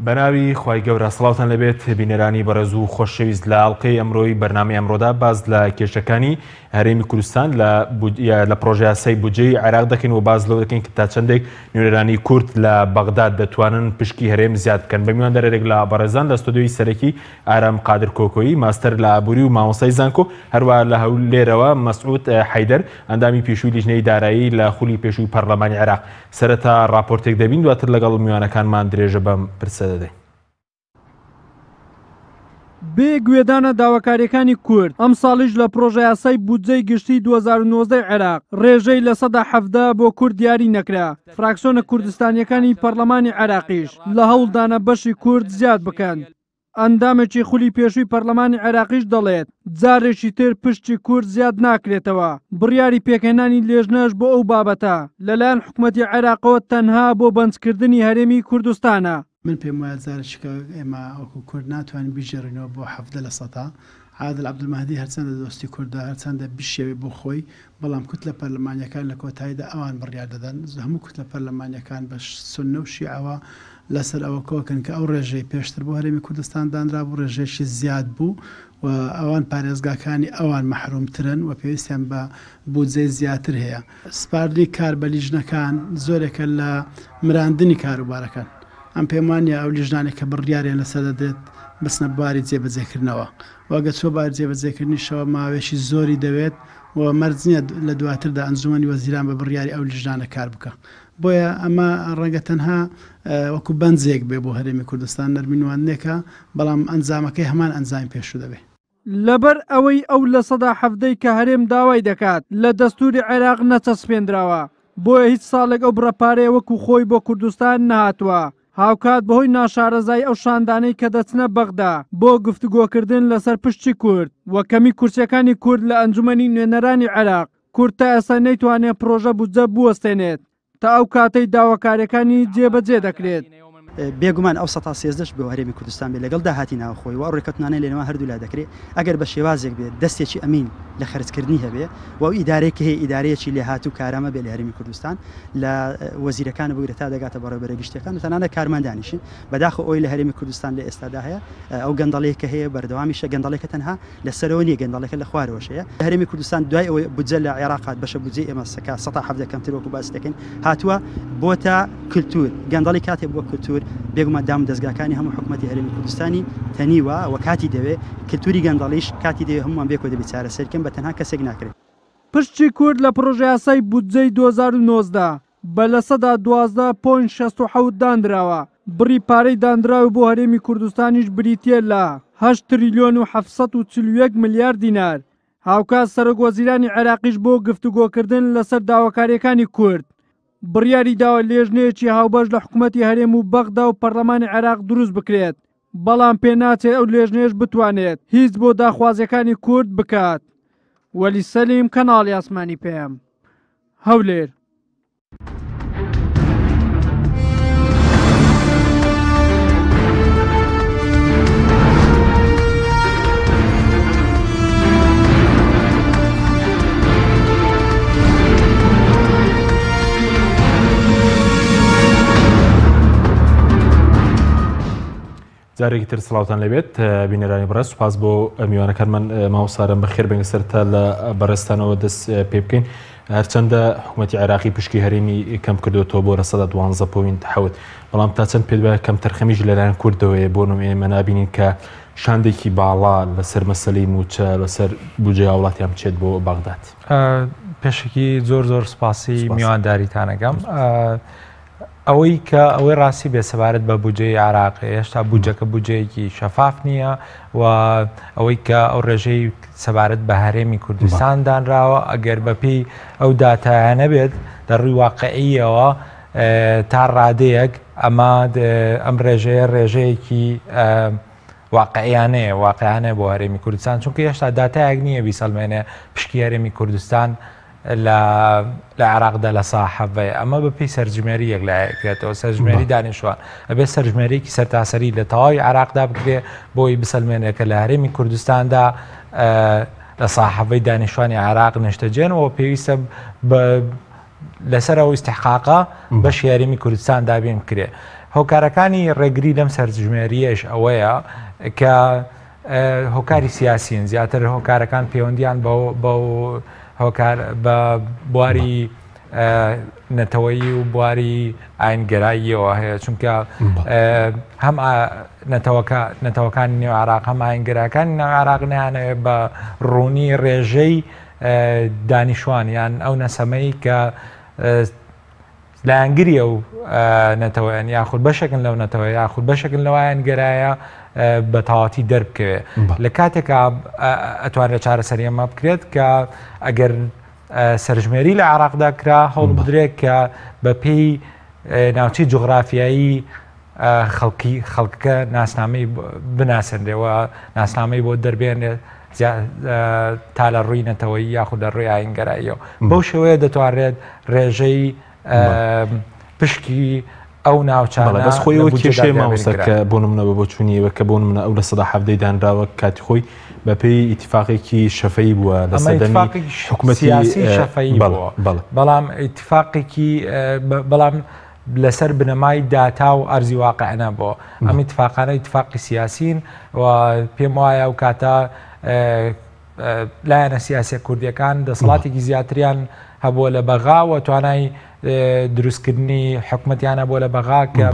بەناوی خوای گەورە سڵاوتان لەبێت بینەرانی بەڕێز و خۆشەویست لە ئاڵلقەی ئەمڕۆی بەرنامەی ئەمڕۆدا باز لە کێشەکانی هەرێمی کوردستان لە پرۆژە یاسای بودجەی عێراق دەکەین و باز لەو دەکەین کە تا چەندێک نوێنەرانی کورد لە بەغداد دەتوانن پشکی هەرێم زیاد بکەن. بە میوان دەرێک لە بەڕێزان لە ستۆدیۆی سەرەکی ئارام قادر کۆکۆیی ماستەر لە ئابووری و مامۆستای زانکۆ، هەروە لە هەولێرەوە مەسعود حەیدەر ئەندامی پێشووی لیژنەی دارایی لە خولی پێشووی پەرلەمانی عێراق. سەرەتا راپۆرتێک دەبین دواتر لەگەڵ میوانەکانمان درێژە بەم پرسە دەدەین. بێ گوێدانە داواکاریەکانی کورد ئەم ساڵیش لە پرۆژە یاسای بودجەی گشتی 2019 عێراق ڕێژەی لە 170 بۆ کورد دیاری نەکرا. فراکسیۆنە کوردستانیەکانی پەرلەمانی عێراقیش لە هەوڵدانە بەشی کورد زیاد بکەن. ئەندامێکی خولی پێشووی پەرلەمانی عێراقیش دەڵێت جارێکی تر پشتی کورد زیاد ناکرێتەوە. بڕیاری پێکهێنانی لێژنەش بۆ ئەو بابەتە لەلایەن حکوومەتی عێراقەوە تەنها بۆ بەنجکردنی هەرێمی کوردستانە. من پێم وایە جارێکە ئێمە ئەوکو کورد ناتوانین بیژێڕینەوە بۆ 70%. عادل عەبدولمەهدی هەرچەندە دۆستی کوردە هەرچەندە بشێوێ بۆ خۆی، بەڵام کوت لە پەرلەمانیەکان لە کۆتاییدا ئەوان بڕیار دەدەن. هەموو کوت لە پەرلەمانیەکان بە سوننە و شیعەوە لەسەر ئەوە کۆکن کە ئەو ڕێژەی پێشتر بۆ هەرێمی کوردستان دانرا بوو ڕێژێکی زیاد بوو و ئەوان پارێزگاکانی ئەوان مەحرومترن و پێویستیان بە بودجەی زیاتر هەیە. سپاردنی کار بە لیژنەکان زۆرێکە لە مراندنی کاروبارەکان. ئەم پێم وانە ئەو لیژنانێک کە بڕیاریان لەسەر دەدێت بچنە باری جێبەجێکردنەوە. واگە چۆ باری جێبەجێکردنیشەوە ماوێکی زۆری دەوێت و مەرج نییە لە دواتردا ئەنجومەنی وەزیران بە بڕیاری ئەو لیژنانە کار بکە. بۆیە ئەمە ڕەنگە تەنها وەکو بەنجێک بێ بۆ هەرێمی کوردستان نەرمینوانێکە، بەڵام ئەنجامەکەی هەمان ئەنجامی پێشوو دەبێت. لەبەر ئەوەی ئەو لە 170 کە هەرێم داوای دەکات لە دەستوری عێراق نەچەسپێنراوە، بۆیە هیچ ساڵێک ئەو بڕەپارەیە وەکو خۆی بۆ کوردستان نهاتووە. هاوکات بەهۆی ناشارەزای ئەو شاندانەی کە دەچنە بەغدا بۆ گفتوگۆکردن لەسەر پشتی کورد و کەمی کورسیەکانی کورد لە ئەنجومەنی نوێنەرانی عێراق، کورد تا ئێستا نەیتوانێت پرۆژە بودجە بوەستێنێت تا ئەو کاتەی داواکاریەکانی جێبەجێ دەکرێت. بێگومان ئەو 113 بۆ هەرێمی کوردستان بێ لەگەڵ داهاتی ناوخۆی و ڕێکەوتنانەی لەنێوان هەردوو لا دەکرێت ئەگەر بە شێوازێک بێت دەستێکی ئەمین لە خەرجکردنی هەبێ و ئەو ئیدارەیەکی هەیە ئیدارەیەکی لێهاتوو کارامە بێ لە هەرێمی کوردستان لە وەزیرەکانە بگرێت تا دەگاتە بەڕێوەبەرە گشتەکان و تەنانەت کارمەندانیشن بەداخە ئەوی لە هەرێمی کوردستان لە ئێستادا هەیە ئەو گەندەڵەیەکە هەیە بەردەوامیشە گەندەڵێکە تەنها لەسەرەوە نیە، گەندەڵێکە لە خوارەوەشەیە. لە هەرێمی کوردستان دوای ئەوەی بودجە لە عێراقات بەشە بودجەی ئێمە سەکا 170 کەمتر وەکو باس دەکەین هاتووە بۆتە کولتور. گەندەڵی کاتێک بۆ کولتور بێگومان دام دەستگاکانی هەموو حکوومەتی هەرێمی کوردستانی تەنیوە و کاتی دەوێت کلتوری گەندەڵیش کاتی دەوێت هەمومان بێکۆ دەبێت چارەسەرکەن بە تەنها کەسێک ناکرێت. پشتی کورد لە پرۆژە یاسای بودجەی 2019 بە لە 12.67 دانراوە. بڕی پارەی دانراوی بۆ هەرێمی کوردستانیش بریتیە لە 8 تریلیۆن و 741 ملیارد دینار. هاوکات سەرۆک وەزیرانی عێراقیش بۆ گفتوگۆکردن لەسەر داواکاریەکانی کورد بڕیاری داوە لێژنەیەکی هاوبەش لە حکوومەتی هەرێم و بەغدا و پەرلەمانی عێراق دروست بکرێت، بەڵام پێناچێت ئەو لێژنەیەش بتوانێت هیچ بۆ داخوازیەکانی کورد بکات. وەلی سەلیم، کەناڵی ئاسمانی پێم، هەولێر. جارێکی تر سڵاوتان لەبێت بینەرانی بەڕێز، سوپاس بۆ میوانەکانمان ماوەسارم بەخێر بێنگە سەرتا لە بەڕێستانەوە دەست پێ بکەین. هەرچەندە حکوومەتی عێراقی پشکی هەرێمی کەم کردوێتەوە بۆ 12.7، بەڵام تا چەند پێت وایە کەم تەرخەمیش لەلایەن کوردەوەیە بۆ ئێمە نابینین کە شاندێکی باڵا لەسەر مەسەلەی موچە لەسەر بودجەی وڵاتیان بچێت بۆ بەغداد. پێشکی زۆر سپاسی میوانداریتانەکەم. ئەوەی کە ئەوەی ڕاستی بێسەبارەت بە بودجەی عێراقی هێشتا بودجەکە بودجەیەکی شەفاف نییە و ئەوەی کە ئەو ڕێژەی سەبارەت بە هەرێمی کوردستان دانراوە ئەگەر بەپێی ئەو داتایانە بێت دەڕووی واقعیەوە تا ڕادەیەک ئەم ڕێژەیەکی واقعیانەیە بۆ هەرێمی کوردستان، چونکە هێشتا داتایەک نییە بیسەلمێنێ پشکی هەرێمی کوردستان لە عێراقدا لە ساحەڤەیە. ئەمە بەپێی سەرجمێریەک لایەکرێتەوە، سەرژمێری دانیشتوان ئەبێ سەرژمێرێکی سەرتاسەری لە تەواوی عێراقدا بکرێ بۆی بسەلمێنێکە لە هەرێمی کوردستاندا لە ساحەڤەی دانیشتوانی عێراق نیشتەجێنەوە پێویستە لەسەر ئەو ئیستحقاقە بەشی هەرێمی کوردستان دابین بکرێ. هۆکارەکانی ڕێگری لەم سەرژمێریەش ئەوەیە کە هۆکاری سیاسین زیاتر هۆکارەکان پەیوەندیان بە هۆکار بە بواری نەتەوەیی و بواری ئاینگەراییەوە هەیە چونکە هەم نەتەوەکانی نێو عێراق هەم ئاینگەرەکانی نێو عێراق نیانەوێت بە ڕوونی ڕێژەی دانیشتوانیان ئەو نەسەمەی کە لایەنگریە و نەتەوەیان یاخود بەشێکن لەو نەتەوە یاخود بەشێکن لەوایان گەرایە بە تەواتی دەربکەوێت لە کاتێکا ئەتوانێت چارەسەری ئەمە بکرێت کە ئەگەر سەرژمێری لە عێراقدا کرا هەوڵ بدرێت کە بە پێی ناوچی جوغرافیایی خەڵکەکە ناسنامەی بناسەندێەوە ناسنامەی بۆ دەربێنێت تا لە ڕووی نەتەوەیی یاخود لە ڕووی ئاینگەراییەوە بەو شێوەیە دەتوانرێت ڕێژەی پشکی ئەو ناوچانە بەس خۆیەوە کێشەی مامۆستاکە بۆ نمونەوە بۆ چوونیەوە کە بۆ نمونە ئەو لە سەدا حەڤدەی دانراوە کاتی خۆی بە پێی ئیتیفاقێکی شەفەی بووە لە سەردەمی حکوومەتی شەفەی بووە بەڵام ئیتیفاقێکی بەڵام لەسەر بنەمای داتا و ئەرزی واقعە بۆ ئەم ئیتیفاقانە ئیتیفاقی سیاسین و پێم وایە ئەو کاتە لایەنە سیاسە کوردیەکان دەسەڵاتێکی زیاتریان هەبووە لە بەغا و توانای دروستکردنی حکوومەتیانە بۆ لە بەغا کە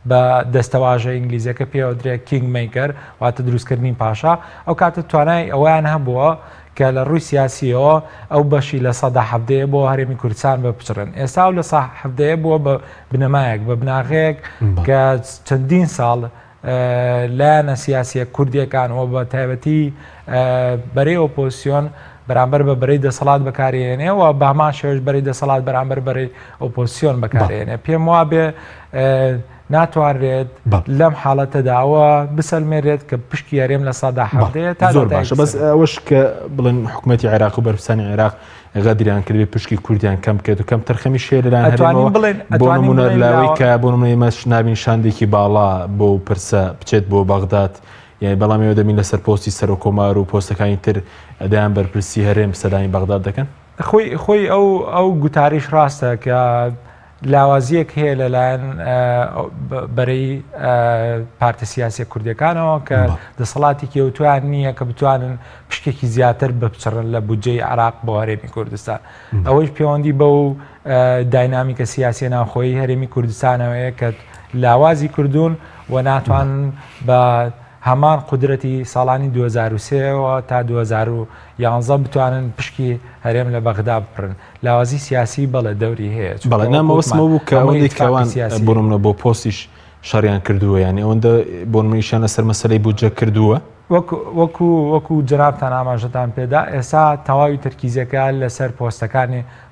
بە دەستەواژە ئینگلیزیەکە پێوەدرێ کینگ میکەر واتە دروستکردنی پاشا ئەو کاتە توانای ئەویان هەبووە کە لە ڕووی سیاسیەوە ئەو بەشی لە سەدا حەڤدەیە بۆ هەرێمی کوردستان بپچڕن ئێستا و لە حەڤدەیە بووە بە بنەمایەک بە بناغەیەک کە چەندین ساڵ لایەنە سیاسیە کوردیەکانەوە بە تایبەتی بەرەی ئۆپۆزیسیۆن بەرامبەر بە بەرەی دەسەڵات بەکارهێنێ و بە هەمان شێوەش بەرەی دەسەڵات بەرامبەر بەرەی ئۆپۆزیسیۆن بەکارهێنێ پێم وابێ ناتوانرێت لەم حاڵەتەداوە بسەلمێرێت کە پشکی هەرێم لە سەدا حەڤدەیە تا زۆر باشە بەس ئەوەش کە بڵێن حکوومەتی عێراق و بەرپرسانی عێراق غەدریان کردوێ پشکی کوردیان کەم بکرێت و کەم تەرخەمی شێرلان هەرێمەوە بۆ نمونە لاوەی کە بۆ نمونە ئێمە نابین شاندێکی باڵا بۆ پرسە بچێت بۆ بەغداد یعنی بەڵام ئێوە دەبین لەسەر پۆستی سەر و کۆمار و پۆستەکانی تر ئەدایان بەرپرسی هەرێم سەدانی بەغداد دەکەن خۆی ئەو گوتاریش ڕاستە کە لاوازیەک هەیە لەلایەن بەرەی پارتە سیاسی کوردیەکانەوە کە دەسەڵاتی کێوتویان نییە کە بتوانن پشتێکی زیاتر بپچڕن لە بودجەی عێراق بۆ هەرێمی کوردستان ئەوەش پەیوەندی بەو داینامیکە سیاسی ناوخۆیی هەرێمی کوردستانەوەیە کە لاوازی کردوون و ناتوان بە هەمان قودرەتی ساڵانی 2023ەوە تا 2011 بتوانن پشکی هەرێم لە بەغدا بپڕن لاوازی سیاسی بەڵێ دەوری هەیە بەڵێ نامەوەسمە بوو کە ئەوەندێک کەوان بۆ نمونە بۆ پۆستیش شەڕیان کردووە یعنی ئەوەندە بۆ نمونەیشان لەسەر مەسەلەی بودجە کردووە وەکو جەنابتان ئاماژەتان پێدا ئێستا تەواوی تەرکیزەکە لەسەر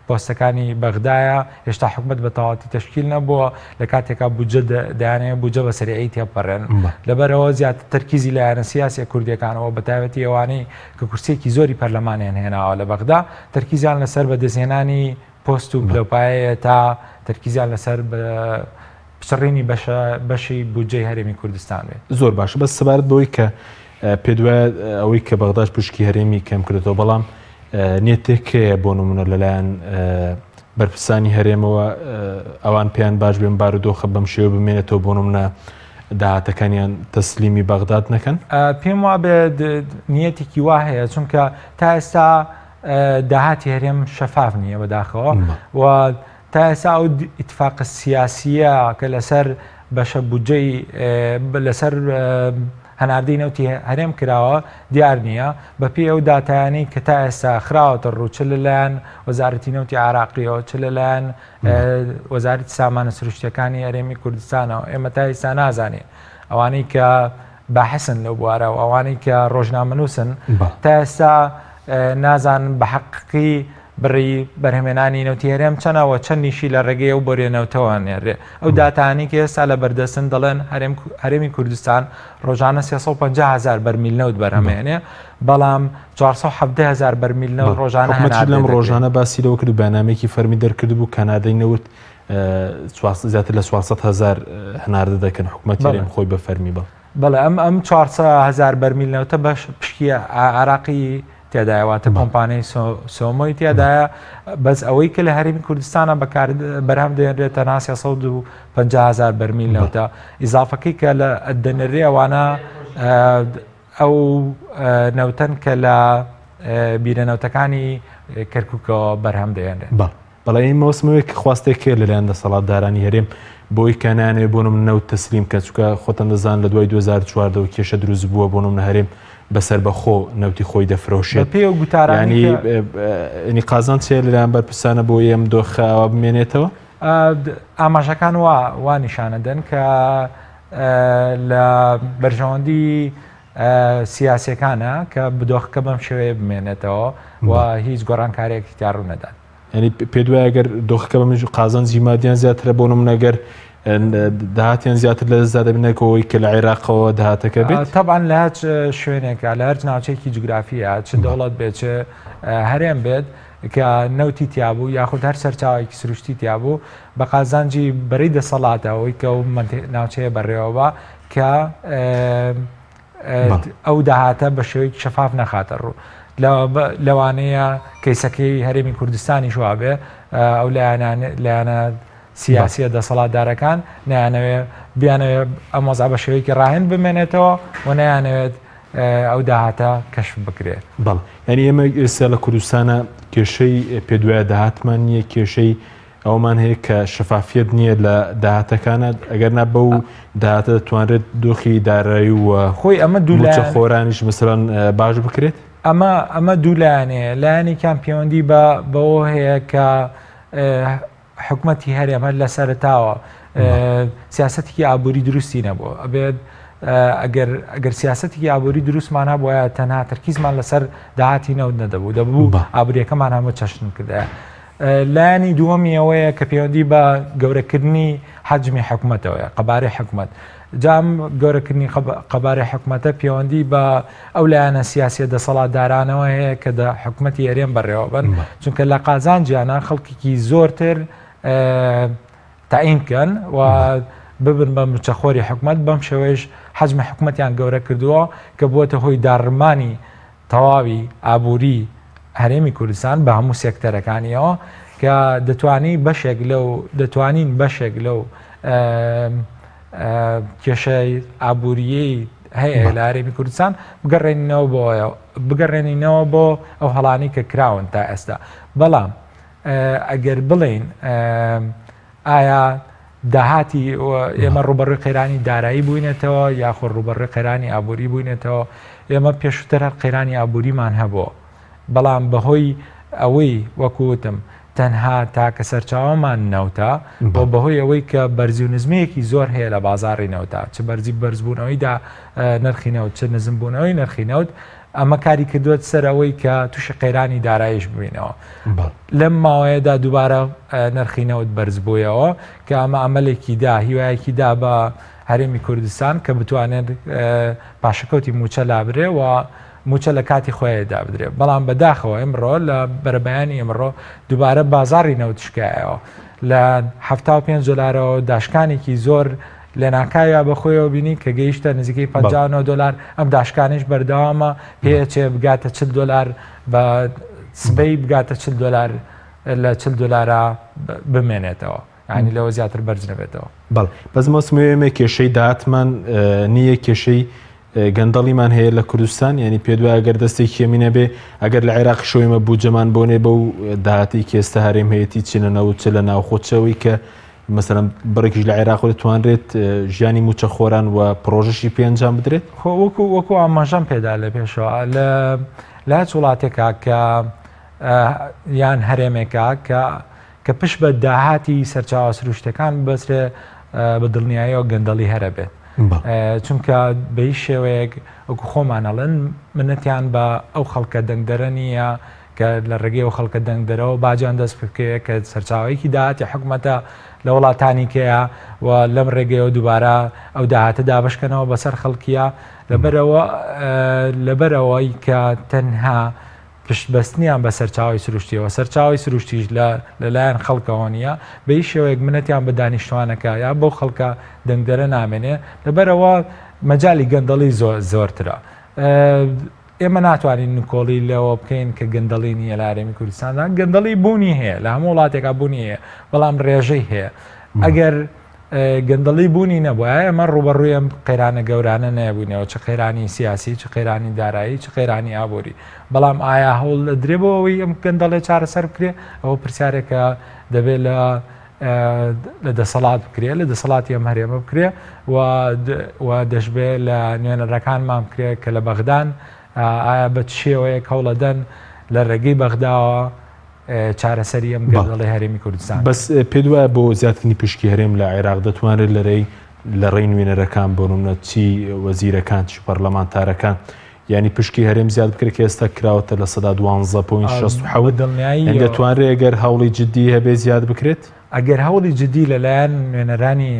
پۆستەکانی بەغدایە هێشتا حکومەت بە تەواتی تەشکیل نەبووە لە کاتێکا بودجە دەیانەیە بودجە بە سەریعی تێپەڕێن لەبەرەوە زیاتر تەرکیزی لایەنە سیاسی کوردیەکانەوە بە تایبەتی ئەوانەی کە کورسێکی زۆری پەرلەمانیان هێناوە لە بەغدا تەرکیزیان لەسەر بەدەستهێنانی پۆست و پلەپایەیە تا تەرکیزیان لەسەر پچڕینی بەشی بودجەی هەرێمی کوردستان بێت زۆر باشە بەس سەبارەت بەوەی کە پێ دوایە ئەوەی کە بەغداش پشکی هەرێمی کەم کردێتەوە بەڵام نێتێکەیە بۆ نمونە لەلایەن بەرپرسانی هەرێمەوە ئەوان پێیان باش بێن بارودۆخە بەم شێوە بمێنێتەوە بۆ نمونە داهاتەکانیان تەسلیمی بەغداد نەکەن پێم وابێ نیەتێکی وا هەیە چونکە تا ئێستا داهاتی هەرێم شەفاف نییە بەداخەوە و تا ئێستا ئەو ئیتفاقە سیاسیە کە لەسەر بەشە بودجەی لەسەر هەناردەی نەوتی هەرێم کراوە دیار نییە بە پێی ئەو داتایانەی کە تا ئێستا خراوەتە ڕوو چ لەلایەن وەزارەتی نەوتی عێراقیەوە چ لەلایەن وەزارەتی سامانە سروشتیەکانی هەرێمی کوردستانەوە ئێمە تا ئێستا نازانین ئەوانەی کە باحثن لەو بوارە و ئەوانەی کە ڕۆژنامەنووسن تا ئێستا نازانن بە حەقیقی بڕی بەرهەمێنانی نەوتی هەرێم چەنەوە چەندیشی لە ڕێگەی و بۆرێنەوەتەوە نێڕێ ئەو داتانی کە ئێستا لە بەردەستن دەڵێن هەرێمی کوردستان ڕۆژانە 350,000 بەرمیل نەوت بەرهەمێنێ بەڵام 470,000 بەرمیل نەوت ڕۆژانە لەم ڕۆژانە باسی لەوە کرد بەنامێکی فەرمی دەرکرد بوو کەنادای نەوت زیاتر لە 400,000 هەناردە دەکەن حکوومەتی هەرێم خۆی بە فەرمی بە بەڵێ ئەم 400,000 بەرمیل نەوتە بەش پشکی عێراقی تێدایواتە کۆمپانیای سۆمۆی تێدایە بەس ئەوەی کە لە هەرێمی کوردستانە بەرهەم دێنرێتە ناسیە 150,000 بەرمیل نەوتە ئیزافەکەی کە لە دەنەرێ ئەوانە ئەو نەوتەن کە لە بیرەنەوتەکانی کەرکووکەوە بەرهەم دەێنرێت. بەڵێ این مەوسمەوەی خواستێک کرد لەلایەن دەسەڵاتدارانی هەرێم بۆی کە نانێ بۆنم نەوت تەسلیم کە چووکە خۆتان دەزان لە دوای 2014 کێشە دروست بووە بۆنم هەرێم بەسەر بەخۆ نەوتی خۆی دەفرۆشێت پێ و گوتارانی قازان چێ لەلایەن بەرپرسانە بۆ ئێم دۆخەوە بمێنێتەوە ئاماژەکان وا نیشانەدەن کە لە بەرژەوەندی سیاسەکانە کە بدۆخەکە بەم شێوەیە بمێنێتەوە و هیچ گۆڕانکارێکی تیاڕوو نەدات. ینی پێ دوای ئەگەر دۆخەکە بەمژ قازان زیمادیان زیاترە بۆ نەگەر داهاتیان زیاتر لە زیادە بنەکەەوەی کە لە عێراقەوە داهاتەکە بێت تەبان لە هەچ شوێنێکە لە هەرچ ناوچێکی جوگرافیە چ دەوڵەت بێت چ هەرێم بێت کە نەوتی تیابوو یاخود هەر سەرچاوێکی سروشتی تیابوو بە قازانجی بەری دەسەڵاتەوەی کە و ناوچەیە بەڕێوەوە کە ئەو داهاتە بە شێوەیەکی شەفاف نەخاتە ڕوو لەوانەیە کەیسەکەی هەرێمی کوردستانی شوابێ ئەو لایەنە سیاسیە دەسەڵاتدارەکان نیانەوێت بیانەوێت ئەمۆزا بە شێوەیەکی ڕاهێن بمێنێتەوە و نیانەوێت ئەو داهاتە کەشف بکرێت. بەڵ ینی ئێمە ئێستا لە کوردستانە کێشەی پێدوایە داهاتمان نییە کێشەی ئەومان هەیە کە شەفافیت نییە لە داهاتەکانە ئەگەر نا بەو داهاتە دەتوانرێت دۆخی دارایی و خۆی ئەمە دووچە خۆرانیش مثلەن باش بکرێت ئەمە دوو لایەنەیە لایەنێکیان پەیوەندی بەوە هەیە کە حکومەتی هەرێمە لە سەرتاوە سیاسەتێکی ئابووری دروستی نەبووە ئەبێت ئەگەر سیاسەتێکی ئابووری دروستمان هەبووە تەنها تەرکیزمان لەسەر داهاتی نەوت نەدەبوو دەبوو ئابووریەکەمان هەموو چەشن کردایە. لایەنی دووەمی ئەوەیە کە پەیوەندی بە گەورەکردنی حەجمی حکومەتەوەیە قەبارەی حکومەت جام گەورەکردنی قەبارەی حکومەتە پەیوەندی بە ئەو لایەنە سیاسیە دەسەڵاتدارانەوە هەیە کە حکومەتی هەرێم بەڕێوە بن چونکە لە قازانجیانە خەڵکێکی زۆرتر تاعین بکەن و ببن بە مچەخۆری حکومەت بەم شێوەیەش حەجمی حکومەتیان گەورە کردووە کە بووەتە هۆی داڕمانی تەواوی ئابووری هەرێمی کوردستان بە هەموو سێکتەرەکانیەوە کە دەتوانین بەشێک لەو کێشەی ئابووریەی هەیە لە هەرێمی کوردستان بگەڕێنینەوە بۆ ئەو هەڵانی کە کراون تا ئێستا. بەڵام ئەگەر بڵین ئایا داهاتی ئێمە ڕوبەڕووی قەیرانی دارایی بووینێتەوە یاخۆ ڕوبەڕووی قەیرانی ئابووری بووینێتەوە ئێمە پێشووتر هەر قەیرانی ئابووریمان هەبووە بەڵام بەهۆی ئەوەی وەکوتم تەنها تاکە سەرچاوەمان نەوتە بۆ بەهۆی ئەوەی کە بەرزی و نزمەیەکی زۆر هەیە لە بازاڕی نەوتە چ بەرزی بەرزبوونەوەیدا نرخی نەوت چ نزمبوونەوەی نرخی نەوت ئەمە کاری کردوێت سەر ئەوەی کە تووشی قەیرانی دارایش ببینەوە لەم ماوەیەدا دووبارە نرخی نەوت بەرز بوویەوە کە ئەمە ئەمەلێکی دا هیوایەکی دا بە هەرێمی کوردستان کە بتوانێت پاشەکەوتی موچە لابرێ و موچە لە کاتی خۆیدا بدرێت بەڵام بەداخەوە ئەمڕۆ لە بەرەبەیانی ئەمڕۆ دووبارە بازاڕی نەوتشکایەوە لە 75 دلارەوە داشکانێکی زۆر لە ناکاویا بەخۆیەوە بینی کە گەیشتە نزیکەی 59 دلار ئەم داشکانش بەردەوامە پێچێ بگاتە 40 دلار بە سبەی بگاتە 40 دلار لە 40 دلارە بمێنێتەوە ینی لەوە زیاتر بەرز نەبێتەوە. بەڵ بەس مەسمێمە کێشەی داهاتمان نییە کێشەی گەندەڵیمان هەیە لە کوردستان ینی پێدوای ئەگەر دەستێک کێمینە بێ ئەگەر لە عێراق شۆیمە بووجەمان بۆنێ بەو داهاتی کێستا هەرێم هەیەی چینەنەوت چ لە ناوخۆچەوەی کە مەسەرەن بڕێکیش لە عێراق دەتوانرێت ژیانی موچە خۆران و پرۆژەشی پێنجام بدرێت وەکو ئاماژەم پێدا لە پێشەوە لە هەچ وڵاتێکا کە یان هەرێمێکا کە پشت بە داهاتی سەرچاوە سروشتەکان بەسرێ بە دڵنیاییەوە گەندەڵی هەرە بێت چونکە بەی شێوەیەک وەکو خۆمانەڵێن منەتیان بە ئەو خەڵکە دەنگدەرە نییە کە لە ڕێگەی ئەو خەڵکە دەنگدەرەوە باجان دەست بکەیە کە سەرچاوەیەکی داهاتی حکومەتە لە وڵاتانی کەیە و لەم ڕێگەیەوە دووبارە ئەو داهاتە دابشکەنەوە بەسەر خەڵکیە لەبەرەوەی کە تەنها پشتبەستنیان بە سەرچاوی سروشتیەوە سەرچاوی سروشتیش لەلایەن خەڵکەوە نیە بە هیچ شێوەیەک منەتیان بە دانیشتوانەکە یا بۆ خەڵکە دەنگدەرە نامێنێ لەبەرەوە مەجای گەندەڵی زۆرترە ئێمە ناتوانین نکۆڵی لەوە بکەین کە گەندەڵی نییە لە هەرێمی کوردستاندا گەندەڵی بوونی هەیە لە هەموو وڵاتێکا بوونی هەیە بەڵام ڕێژەی هەیە ئەگەر گەندەڵی بوونی نەبووە ئەمە ڕوبەڕووی ئەم قەیرانە گەورانە نەبووینەوە چ قەیرانی سیاسی چ قەیرانی دارایی چ قەیرانی ئابووری بەڵام ئایا هەوڵ لە درێبەوەی ئەم گەندەڵێ چارەسەر بکرێ ئەوە پرسیارێکە دەبێت لە دەسەڵات بکرێ لە دەسەڵاتی ئەم هەرێمە بکرێ و دەشبێت لە نوێنەرەکانمان بکرێ کە لە بەغدان ئایا بە شێوەیەک هەوڵەدەن لە ڕێگەی بەغداوە چارەسەری ئەم گەندەڵی هەرێمی کوردستان بەس پێ وایە بۆ زیادکردنی پشکی هەرێم لە عێراق دەتوانێت لە ڕێی نوێنەرەکان بۆنمونە چی وەزیرەکان چی پەرلەمانتارەکان ینی پشکی هەرێم زیاد بکرێت کە ئێستا کراوەتە لە سەدا 12.6 دڵنیایی دەتوانرێت ئەگەر هەوڵی جددی هەبێ زیاد بکرێت ئەگەر هەوڵی جددی لەلایەن نوێنەرانی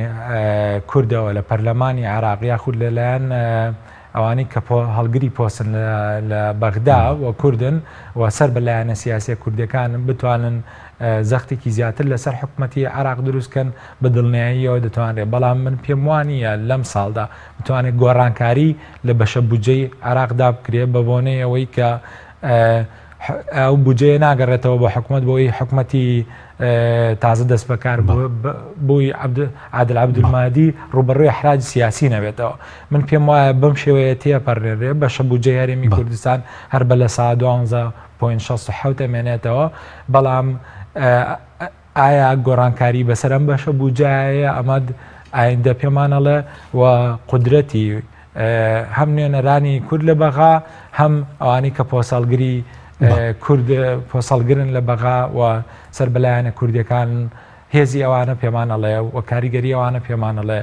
کوردەوە لە پەرلەمانی عێراق یاخود لەلایەن ئەوانەی کە هەڵگری پۆستن لە بەغدا و کوردن و سەر بەلایەنە سیاسیە کوردەکانن بتوانن زەختێکی زیاتر لەسەر حکوومەتی عێراق دروستکەن بە دڵنیاییەوە دەتوانرێت بەڵام من پێم وانە لەم ساڵدا بتوانێت گۆڕانکاری لە بەشە بوجەی عێراقدا بکرێت بە بۆنەی ئەوەی کە ئەو بجێ ناگەڕێتەوە بە حکوومەت بۆی حکوومەتی تازە دەست بەکار بۆی عادل عەبدولمادی ڕوبەڕووی حراج سیاسی نەبێتەوە من پێم وایە بەم شێوەیە تێپەڕێرێ بەشە بوجێ هەرێمی کوردستان هەر بە لە سا 12.67 ئەمێنێتەوە بەڵام ئایا گۆڕانکاری بەسەر ئەم بەشە بوجایە ئەمە ئایندە پێمانەڵێ و قودرەتی هەم نوێنەرانی کورد لە بەغا هەم ئەوانی کە پۆسەڵگری کورد پۆسەڵگرن لە بەغا و سەر بەلایەنە کوردەکان هێزی ئەوانە پێمانەڵێ و کاریگەری ئەوانە پێمانەڵێ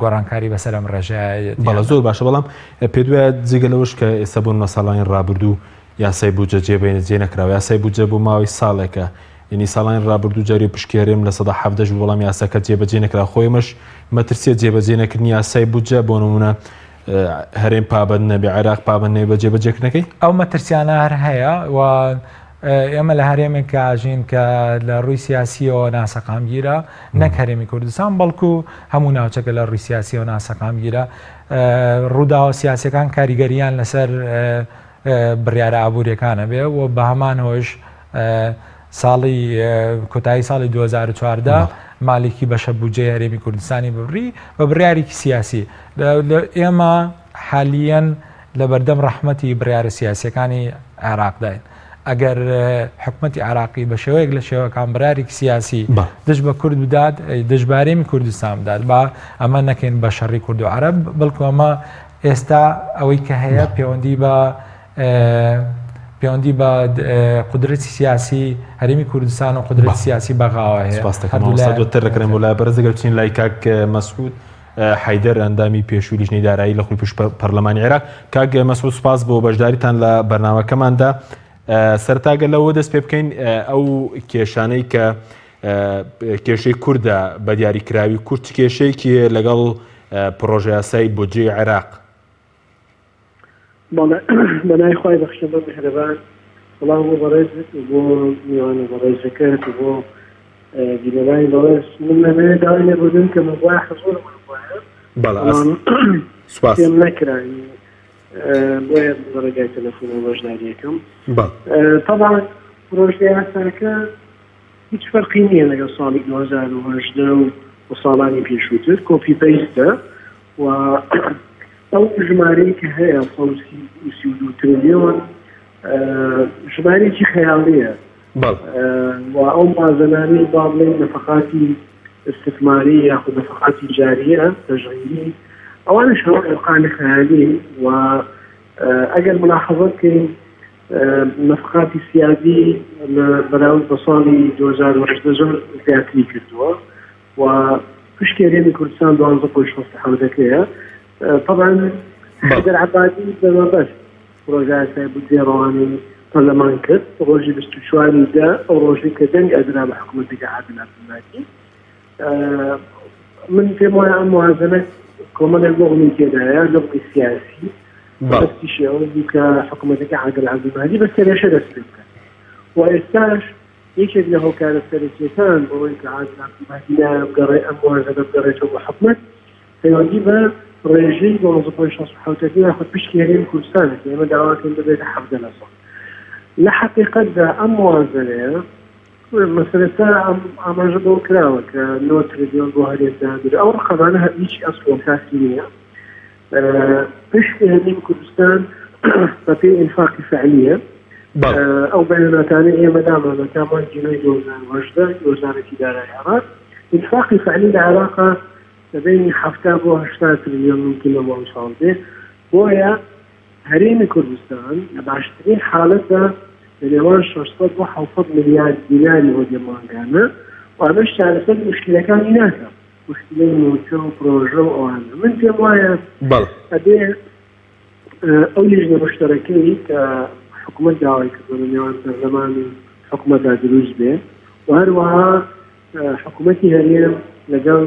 گۆڕانکاری بەسەر ئەم ڕێژەیە بەڵە زۆر باشە بەڵام پێ وایە جێگە لەوەش کە ئێستا بوون مەساڵانی ڕابردوو یاسای بوجە جێ نەکراوە یاسای بوجە بوو ماوەی ساڵێکە ینی ساڵانی ڕابردوو جاری پشکی هەرێم لە 1970 بەڵام یاساکە جێبەجێ نەکرا خۆیمەش مەترسیە جێبەجێ نەکردنی یاسای بوجە بۆ نمونە هەرێم پابند نەبێ عێراق پابند نەبێ بە جێبەجێکردنەکەی ئەو مەترسیانە هەر هەیە و ئێمە لە هەرێمێک کاژین کە لە ڕووی سیاسیەوە ناسەقامگیرە نەک هەرێمی کوردستان بەڵکو هەموو ناوچەکە لە ڕووی سیاسیەوە ناسەقامگیرە ڕووداوە سیاسەکان کاریگەریان لەسەر بڕیارە ئابوووریەکانە بێ و بە هەمان هۆش ساڵی کۆتایی ساڵی 2014 مالێکی بەشە بوجێ هەرێمی کوردستانی ببڕی بە بڕیارێکی سیاسی ئێمە حالیەن لە بەردەم ڕەحمەتی بڕیارە سیاسیەکانی عێراقداین ئەگەر حکوومەتی عراقی بە شێوەیەک لە شێوەکان بڕارێکی سیاسی دژ بە کورد بدات دژبارێمی کوردستان بدات با ئەمە نەکەین بە شەڕی کورد و عەرەب بەڵکو ئەمە ئێستا ئەوەی کە هەیە پەیوەندی بە قودرەتی سیاسی هەرێمی کوردستان و قودرەتی سیاسی بەغاوە هەیەترەکەن وڵای بەرزەگەر بچین لای کاک مەسعود حیدەر ئەندامی پێشووی لیژنەی دارایی لە خوی پەرلەمانی عێراق کاک مەسعود سوپاس بۆ بەشداریتان لە بەرنامەکەماندا سەرتاگە لەوە دەست پێ بکەین ئەو کێشانەی کە کێشەی کووردە بە دیاریکراوی کورد کێشەیەکی لەگەڵ پرۆژە یاسای بودجێی عێراق بەنای خوای بەخشە بە میهرەبان وەڵام بۆ بەڕێز بۆ میوانە بەڕێزەکەت بۆ دیلەلای بەڕێز من لەوێ داوای لێبوردن کە من وایە حەزۆرم وایە سوپاس پێم نەکرانی بۆیە بەڕێگای تەلەفۆن و بەشداریەکەم طبعا پرۆژە یاساکە هیچ فەرقی نییە لەگەڵ ساڵی 2018 و ساڵانی پێشووتر کۆپی پەیستە و ئەو ژمارەی کە هەیە 32 تریلیۆن ژمارەیەکی خەیاڵیە و ئەو مازەنانەی با بڵێن نەفەقاتی استثماری یاخود نەفەقاتی جاریە تەژغیری ئەوانش هەوە ئەرقانی خەیالی و ئەگەر ملاحەزە بکەین نەفەقاتی سیادی بەراورد بە ساڵی 2018 زۆر زیاتری کردووە و پشتی هەرێمی کوردستان 12.67 طبعا حیدەر عەبادی بەمەبەست پرۆژە یاسای بودجێ ڕەوانی پەرلەمان کرد ڕۆژی 24دا ئەو ڕۆژەی کە دەنگ ئەدرا بە حکوومەتێکی عادل عەبدولمادی من پێم وایە ئەم موازنە کۆمەڵێک لۆغمی تێدایە لۆغمی سیاسی بەستی شێوەیەکی کە حکوومەتێکی عادل عەبدولمادی بە سەرێشە دەست پێ بکات و ئێستاش یەکێک لە هۆکارە سەرەکیەکان بۆەوەی کە عادل عەبدولمادی بگەڕێ ئەم موازنە بگەڕێتەوە بە حکوومەت پەیوەندی بە ڕێژەی 1960 یاخود پشتی هەرێمی کوردستانێک ئێمە داواکەین ببێتە 17%. لە حقیقەتدا ئەم موازنەیە مەسەلەتا ئاماژە بۆ کراوە کە 9 تریلیۆن بۆ هەرێمدادر ئەو ڕقەمانە هیچ ئەسڵ و ئەساسی نییە. پشتی هەرێمی کوردستان بەپێی ئینفاقی فعلیە ئەو بەیاناتانە ئێمە دامانە تا مانگی 2018 وەزارەتی دارایی عێراق ئینفاقی فعلی لە عێراقا لەبینی 70 بۆ 80 تریلیۆن ممکن لە ماڵ ساڵ بێت. بۆیە هەرێمی کوردستان لە باشترین حالەتدا لە نێوان 600 بۆ 700 ملیارد دیناری بۆ دێمانگانە و ئەمەش چارەسەر موشکیلەکانی ناکات، موشکیلەی موچە و پرۆژە و ئەوانە. من پێم وایە ئەبێ ئەو لیژنە مشتەرەکەی کە حکوومەت داوای کردووە لە نێوان پەرلەمانی حکوومەتدا دروست بێ و هەروەها حکوومەتی هەرێم لەگەڵ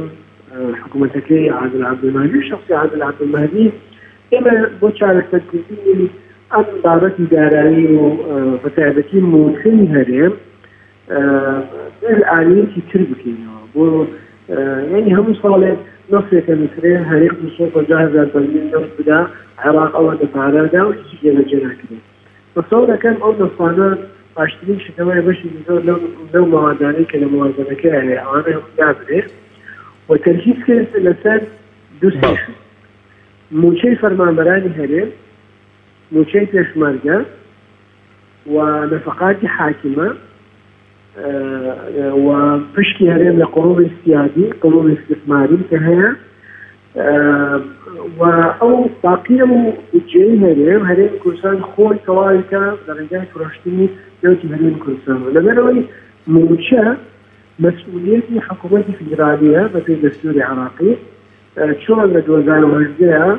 حکوومەتەکەی عادل عەبدولمەهدی شخصی عادل عەبدولمەهدی ئێمە بۆ چارەسەرکردنی ئەم بابەتی دارایی و بەتایبەتی موچەی هەرێم ئالەیەکی تر بکەینەوە بۆ یعنی هەموو ساڵێک نەفرێکە نکرێ هەرێم 250,000 بەرمیل نەفت بدا عێراق ئەوە دەپارەدا و هیچ جێبەجێ ناکرێت. بەسەڵ دەکەم ئەو نەفانە باشترین شتەوەی بەشی زۆر لەو مەوادانەی کە لە موازنەکە هەیە ئەوانە هەموو دابرێت و تەرکیز کرد لەسەر دوو سێ موچەی فەرمانبەرانی هەرێم، موچەی پێشمەرگە و نەفەقاتی حاکمە و پشتی هەرێم لە قوڕوڵی سیادی قوڕوڵی استثماری کە هەیە و ئەو باقی ئەو بودجەی هەرێمی کوردستان خۆی تەواویکە لە ڕێگای فرۆشتنی دەوڵەتی هەرێمی کوردستان. لەبەرەوەی موچە مەسئولیەتی حکوومەتی فیدرالیە بەپێی دەستوری عێراقی چۆن لە 2018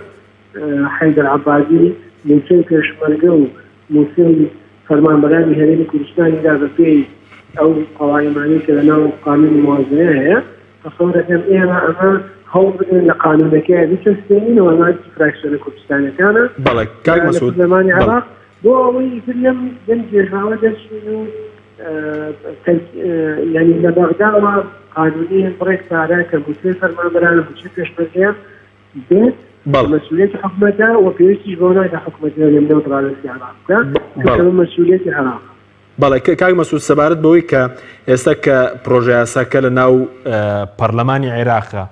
حەیدەر عەبادی موچەی پێشمەرگە و موچەی فەرمانبەرانی هەرێمی کوردستانیدا بەپێی ئەو قەوایمانەی کە لەناو قانونی موازنە هەیە تەسەوڕ دەکەم ئێمە ئەمە هەوڵ بدەین لە قانونەکەی بچەسپێنینەوە ماچی فراکسیۆنە کوردستانەکانە لە پەرلەمانی عێراق بۆ ئەوەی تر لەم جێژراوە دەچین و یعنی لە بەغداوە قانونی بڕێک پارە کە موچەی فەرمانبەرانە موچەی پێشمەرگە بێت مەسئولیەتی حکوومەتە و پێویستیش بۆ ناکە حکوومەت لەم دەوڵەتی عێراق بکات مەسئولیەتی عێراق. بەڵێ کاک مەسعود سەبارەت بەوەی کە ئێستا کە پرۆژە یاساکە لە ناو پەرلەمانی عێراقە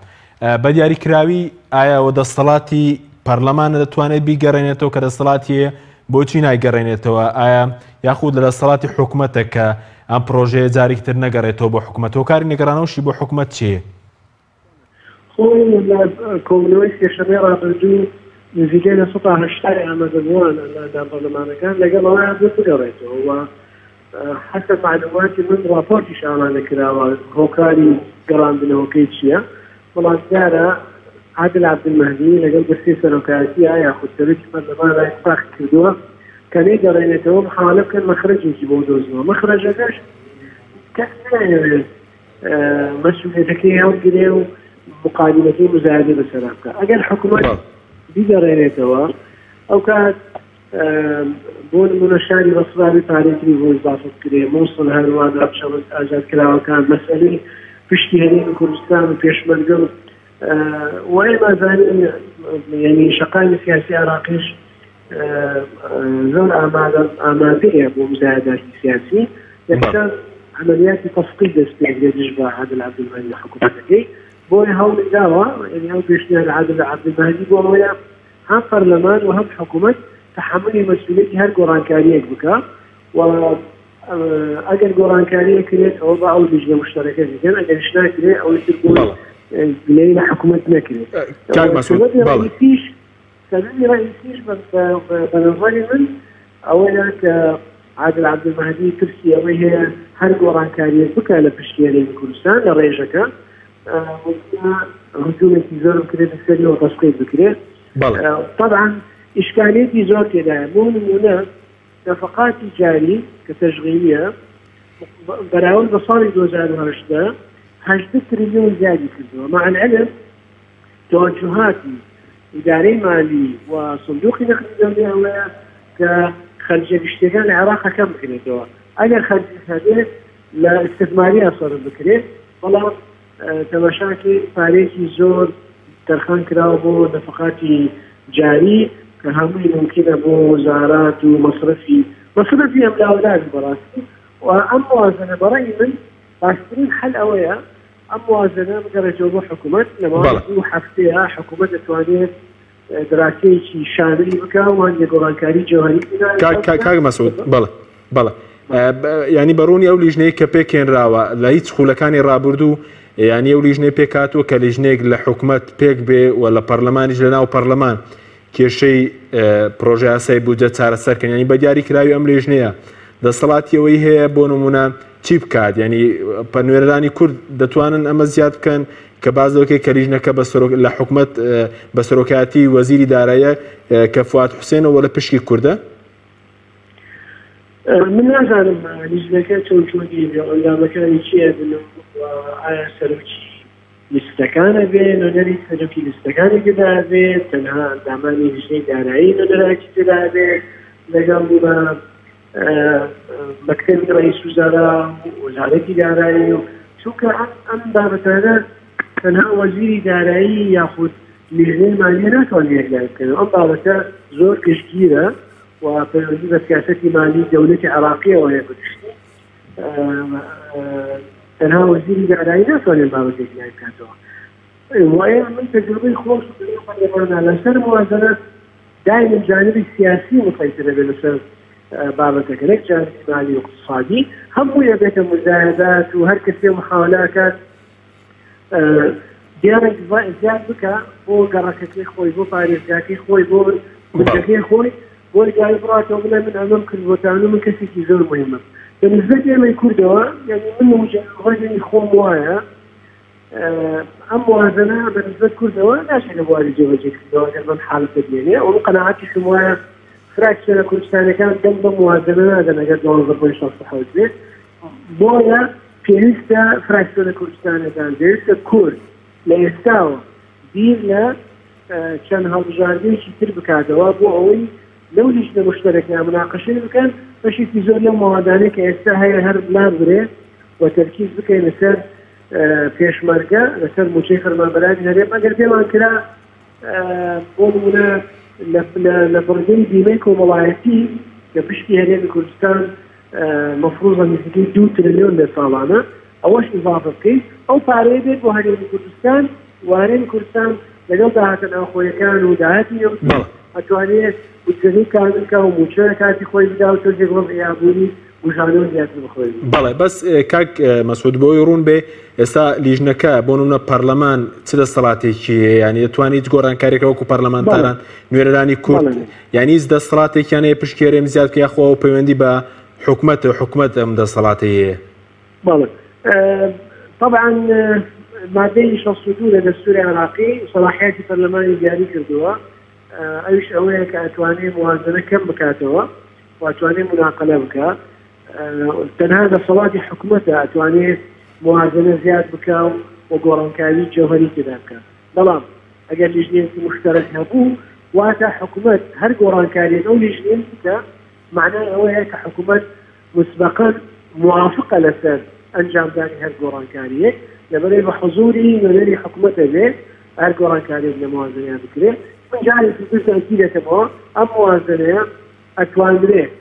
بە دیاریکراوی ئایا و دەسەڵاتی پەرلەمانە دەتوانێت بیگەڕێنێتەوە کە دەسەڵاتیە بۆچی نایگەڕێنێتەوە ئایا یاخود لە دەسەڵاتی حکوومەتە کە ئەم پرۆژەیە جارێکتر نەگەڕێتەوە بۆ حکوومەتەوە کاری نێگەڕانەوەشی بۆ حکوومەت چییە؟ خۆی لە کۆبوونەوەی سێشەمەی ڕابردوو نزیکەی لە 180 ئامادەبووان لە پەرلەمانەکان لەگەڵ ئەوەیان بۆ بگەڕێتەوە و حسب معلوماتی من راپۆرتیش ئامادە کراوە هۆکاری گەڕاندنەوەکەی چییە. بەڵام دیارە عادل عەبدولمەهدی لەگەڵ دەستی سەرۆکایەتی یاخود سەرۆکی پەرلەمان اتفاق کردووە کە نەیگەڕێنێتەوە محاولە بکەن مەخرەجێکی بۆ دۆزنەوە. مەخرەجەکەش کەس نایەوێت مەسئولیەتەکەی هەڵگرێ و مقابلەکەی مزایدە بەسەر بکە. ئەگەر حکوومەت بیگەڕێنێتەوە ئەو کات بۆ نمونە شاری ڕەسواری پارێتری بۆ ئیزافت کرێ مووسڵ هەروان ڕەبشەوت ئازادکراوەکان مەسئلەی پشتی هەرێمی کوردستان و پێشمەرگە و ئێمە زانین یعنی شەقامی سیاسی عێراقیش زۆر ئامادەیە بۆ مزایداتی سیاسی یەکسان عملیاتی تەفقیع دەست پێدرێتش بە عادل عەبدولمەهدی لە حکوومەتەکەی بۆی هەوڵی داوە یعنی ئەو پێشنیار عادل عەبدولمەهدی بۆ ئەوەیە هەم پەرلەمان و هەم حکوومەت تحملی مەسئولیەتی هەر گۆڕانکاریەک بکە و ئەگەر گۆڕانکاریە کرێت ئەوە بە ئەو لیژنە مشتەرەکە دیکەن ئەگەرش ناکرێت ئەوەی تر بۆ گلەی لە حکوومەت نەکرێت. سەبەبی ڕئیسیش بە نەظەری من ئەوەیە کە عادل عەبدولمەهدی ترسی ئەوەی هەیە هەر گۆڕانکاریەک بکە لە پشتی هەرێمی کوردستان لە ڕێژەکە هجوومێکی زۆر بکرێت سەری و تەسقیط بکرێت. طبعا إشكاليتي زور كده مو نمونة نفقات جاري كتشغيلية براون بصاري 2018 80 تريليون زيادة كده. مع العلم توجهات إداري مالي وصندوق نقد الدولي هو كخرج الاشتغال العراق كم كده أنا خرج هذه لاستثمارية صار بكرة والله تماشاكي فاريكي زور تەرخان کراوە بۆ نەفقاتی جاری کە هەمووی ممکنە بۆ وەزارات و مەصرفی ئەم لاولادی بەڕاستی و ئەم موازنە بەڕێی من باشترین حەل ئەوەیە ئەم موازنە بگەڕێتەوە بۆ حکوومەت لە ماوەی 2 هەفتەیە حکوومەت دەتوانێت دراسەیەکی شاملی بکە و هەندێک گۆڕانکاری جوهری کاک مەسعود بەڵێ ینی بەڕوونی ئەو لیژنەیە کە پێکێنراوە لە هیچ خولەکانی ڕابردوو ینی ئەو لیژنەی پێکاتوە کە لیژنێک لە حکوومەت پێک بێ و لە پەرلەمانیش لە ناو پەرلەمان کێشەی پرۆژە یاسای بودجە چارەسەرکردن ینی بە دیاری کراوی ئەم لیژنەیە دەسەڵاتیەوەی هەیە بۆ نمونە چی بکات ینی پەنوێرانی کورد دەتوانن ئەمە زیاد بکەن کە بازەوەکەی کە لیژنەکە لە حکوومەت بە سەرۆکایەتی وەزیری داراییە کە فواد حوسێنەوە لە پشکی کووردە؟ من نازانم لیژنەکە چۆن ئەندامەکانی چیە بن ئایا سەرۆکی لیستەکانە بێ نۆنەری سەرۆکی لیستەکانێکدا بێت تەنها ئەندامانی لیژنەی دارایی نۆنەراکی تێدا بێت لەگەڵ مەکتەبی ڕئیس وزارە وەزارەتی دارایی و چونکە ئەم بابەتانە تەنها وەزیری دارایی یاخود لیژنەی مالیە ناتوانێت یەکلای بکەن ئەم بابەتە زۆر گشتگیرە و پەیوەندی بە سیاسەتی مالی دەوڵەتی عێراقیەوە هەیە بگشتی تەنها وەزیری دارایی ناتوانێت بابەتێک یەکلای بکاتەوە وایە من تەجروبەی خۆش لەسەر موازنە دائما جانبی سیاسی مسيطرة بلسر بابتك لك جانب مالي واقتصادي هم يبيت مزايدات وهر كثير محاولات ديارك زياد بك بو قركتي خوي بو باريزاتي خوي بو مدكي خوي بو جاي براتو بلا من امام كل بوتانو من كسيكي زور مهمه بالنسبه لي ما يكون دواء يعني منه رجل يخو موايا موازنه بالنسبه لكل دواء لا شك بوالي جوجك دواء من حاله الدنيا وقناعتي في موايا فراكشن كردستان كان ضمن موازنه هذا انا قد نوظف بوش الصحه والبيت بويا في لسته فراكشن كردستان كان لسته كورد ليستاوى ديرنا كان هالجاردين شتر بكادوا بو اوي لو لجنه مشتركه مناقشه كان باش يزور لهم موادانه كيستا هي هر بلادري وتركيز بكاي لسر پێشمەرگە لەسەر موچەی فەرمانبەرانی هەرێم ئەگەر پێمان کرا بۆ نمونە لە بڕگەی بیمەی کۆمەڵایەتی لە پشتی هەرێمی کوردستان مەفروضە نزیکەی 2 تریلیۆن لە ساڵانە ئەوەش ئیضافە بکەیت ئەو پارەیە بێت بۆ هەرێمی کوردستان و هەرێمی کوردستان لەگەڵ داهاتە ناوخۆیەکان و داهاتی نێوتی ئەتوانێت بودجەی کاملکە و موچە کاتی خۆی بدا و تۆزێک وەزعی یابوونی بەڵێ بەس کاک مەسعود بۆی ڕوون بێ ئێستا لیژنەکە بۆ نمونە پەرلەمان چ دەسەڵاتێکی یانی دەتوانیت گۆڕانکاریەکە وەکو پەرلەمانتاران نوێنەرانی کورد یانی هیچ دەسەڵاتێکیان هەیە پشتگیرێم زیاد بکە یاخوا پەیوەندی بە حکوومەت ئەم دەسەڵاتە هەیە بەڵێ طبعا مادەی 62 لە دەستوری عێراقی سەلاحیەتی پەرلەمانی دیاری کردووە ئەویش ئەوەیە کە ئەتوانێت موازنە کەم بکاتەوە و ئەتوانێت مناقەلە بکات تەنها دەسەڵاتی حکوومەتە ئەتوانێت موازنە زیاد بکە و گۆڕانکاری جەوهەری تێدا بکات بەڵام ئەگەر لیژنەیەکی مشتەرەک هەبوو واتە حکوومەت هەر گۆڕانکاریێت ئەو لیژنەیە بکە معنای ئەوەیە کە حکوومەت مسبقاً موافقە لەسەر ئەنجامدانی هەر گۆڕانکاریەک لەبەرەوەی بە حضوری نوێنەری حکوومەتە بێت هەر گۆڕانکاریێک لە موازنەیە بکرێت من جارێکی دوو تەکیدەکەمەوە ئەم موازنەیە ئەتوانرێت